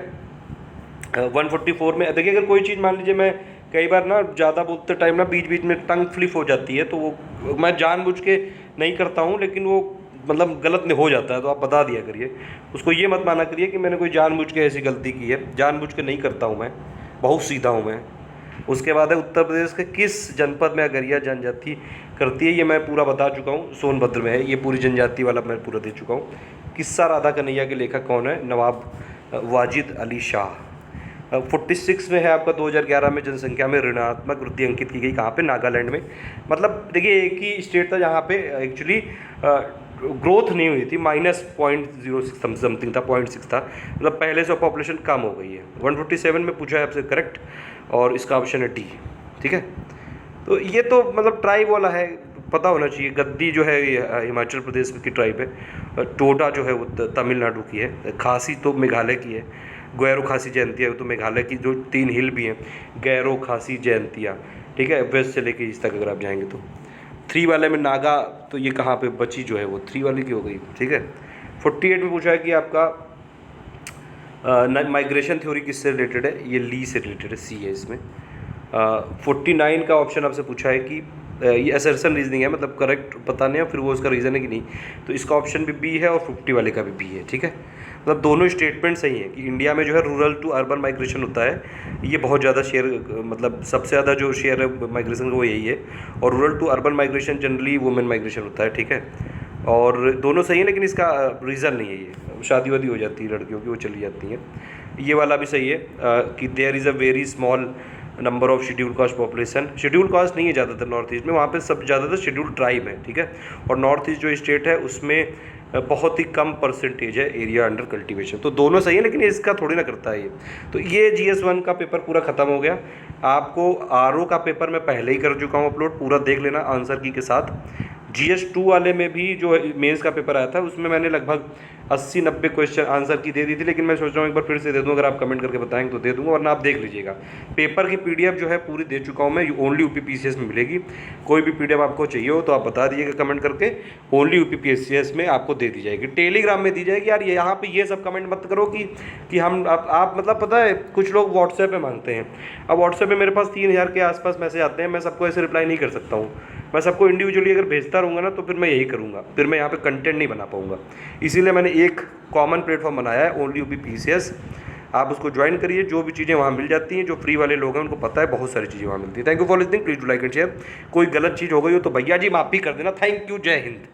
144 में देखिए अगर कोई चीज़ मान लीजिए मैं कई बार ना ज़्यादा बोलते टाइम ना बीच बीच में टंग फ्लिप हो जाती है, तो वो मैं जानबूझ के नहीं करता हूँ, लेकिन वो मतलब गलत नहीं हो जाता है, तो आप बता दिया करिए। उसको ये मत माना करिए कि मैंने कोई जानबूझ के ऐसी गलती की है, जानबूझ के नहीं करता हूँ मैं, बहुत सीधा हूँ मैं। उसके बाद है उत्तर प्रदेश के किस जनपद में अगरिया जनजाति करती है, ये मैं पूरा बता चुका हूँ, सोनभद्र में है, ये पूरी जनजाति वाला मैं पूरा दे चुका हूँ। किस्सा राधा कन्हैया के लेखक कौन है? नवाब वाजिद अली शाह। 46 में है आपका 2011 में जनसंख्या में ऋणात्मक वृद्धि अंकित की गई, कहाँ पे? नागालैंड में। मतलब देखिए एक ही स्टेट था जहाँ पे एक्चुअली ग्रोथ नहीं हुई थी, -0.06 समथिंग था, 0.6 था, मतलब पहले से पॉपुलेशन कम हो गई है। 157 में पूछा है आपसे करेक्ट, और इसका ऑप्शन है डी, ठीक है। तो ये तो मतलब ट्राइब वाला है, पता होना चाहिए। गद्दी जो है ये हिमाचल प्रदेश की ट्राइब है, टोडा जो है वो तमिलनाडु की है, खासी तो मेघालय की है, गैरो खासी जयंतिया तो मेघालय की, जो 3 हिल भी हैं, गैरो खासी जयंतिया, ठीक है, वेस्ट से लेके ईस्ट तक अगर आप जाएंगे तो। 3 वाले में नागा, तो ये कहाँ पे बची जो है वो 3 वाले की हो गई, ठीक है। 48 में पूछा है कि आपका माइग्रेशन थ्योरी किससे रिलेटेड है, ये ली से रिलेटेड है, सी है इसमें। 49 का ऑप्शन आपसे पूछा है कि ये असर्शन रीजनिंग है, मतलब करेक्ट पता नहीं है फिर वो उसका रीज़न है कि नहीं। तो इसका ऑप्शन भी बी है और 50 वाले का भी बी है, ठीक है। मतलब दोनों स्टेटमेंट सही है कि इंडिया में जो है रूरल टू अर्बन माइग्रेशन होता है, ये बहुत ज़्यादा शेयर, मतलब सबसे ज़्यादा जो शेयर है माइग्रेशन का वो यही है। और rural to urban migration generally women migration होता है, ठीक है। और दोनों सही है, लेकिन इसका रीज़न नहीं है, ये शादी वादी हो जाती है लड़कियों की, वो चली जाती हैं। ये वाला भी सही है कि there is a very small number of schedule caste population. Schedule caste नहीं है ज़्यादातर नॉर्थ ईस्ट में, वहाँ पे सब ज़्यादातर शेड्यूल ट्राइब है, ठीक है। और नॉर्थ ईस्ट जो स्टेट है उसमें बहुत ही कम परसेंटेज है एरिया अंडर कल्टीवेशन। तो दोनों सही है, लेकिन इसका थोड़ी ना करता है ये। तो ये GS1 का पेपर पूरा ख़त्म हो गया। आपको RO का पेपर मैं पहले ही कर चुका हूँ अपलोड, पूरा देख लेना आंसर की के साथ। GS2 वाले में भी जो मेंस का पेपर आया था उसमें मैंने लगभग 80-90 क्वेश्चन आंसर की दे दी थी, लेकिन मैं सोच रहा हूँ एक बार फिर से दे दूँ। अगर आप कमेंट करके बताएंगे तो दे दूँगा, वरना आप देख लीजिएगा। पेपर की PDF जो है पूरी दे चुका हूँ मैं, ओनली UP-PCS में मिलेगी। कोई भी PDF आपको चाहिए हो तो आप बता दीजिएगा कमेंट करके, ओनली UP-PCS में आपको दे दी जाएगी। टेलीग्राम में दी जाएगी। यार यहाँ पे ये सब कमेंट मत करो कि हम आप मतलब पता है कुछ लोग व्हाट्सएप पे मांगते हैं। अब व्हाट्सएप पे मेरे पास 3000 के आसपास मैसेज आते हैं, मैं सबको ऐसे रिप्लाई नहीं कर सकता हूँ। मैं सबको इंडिविजुअली अगर भेजता रहूँगा ना तो फिर मैं यही करूँगा, फिर मैं यहाँ पे कंटेंट नहीं बना पाऊँगा। इसीलिए मैंने एक कॉमन प्लेटफॉर्म बनाया है, ओनली UP-PCS। आप उसको ज्वाइन करिए, जो भी चीज़ें वहाँ मिल जाती हैं, जो फ्री वाले लोग हैं उनको पता है बहुत सारी चीज़ें वहाँ मिलती हैं। Thank you for listening, please do like and share. कोई गलत चीज़ हो गई हो तो भैया जी माफ़ी कर देना। थैंक यू, जय हिंद।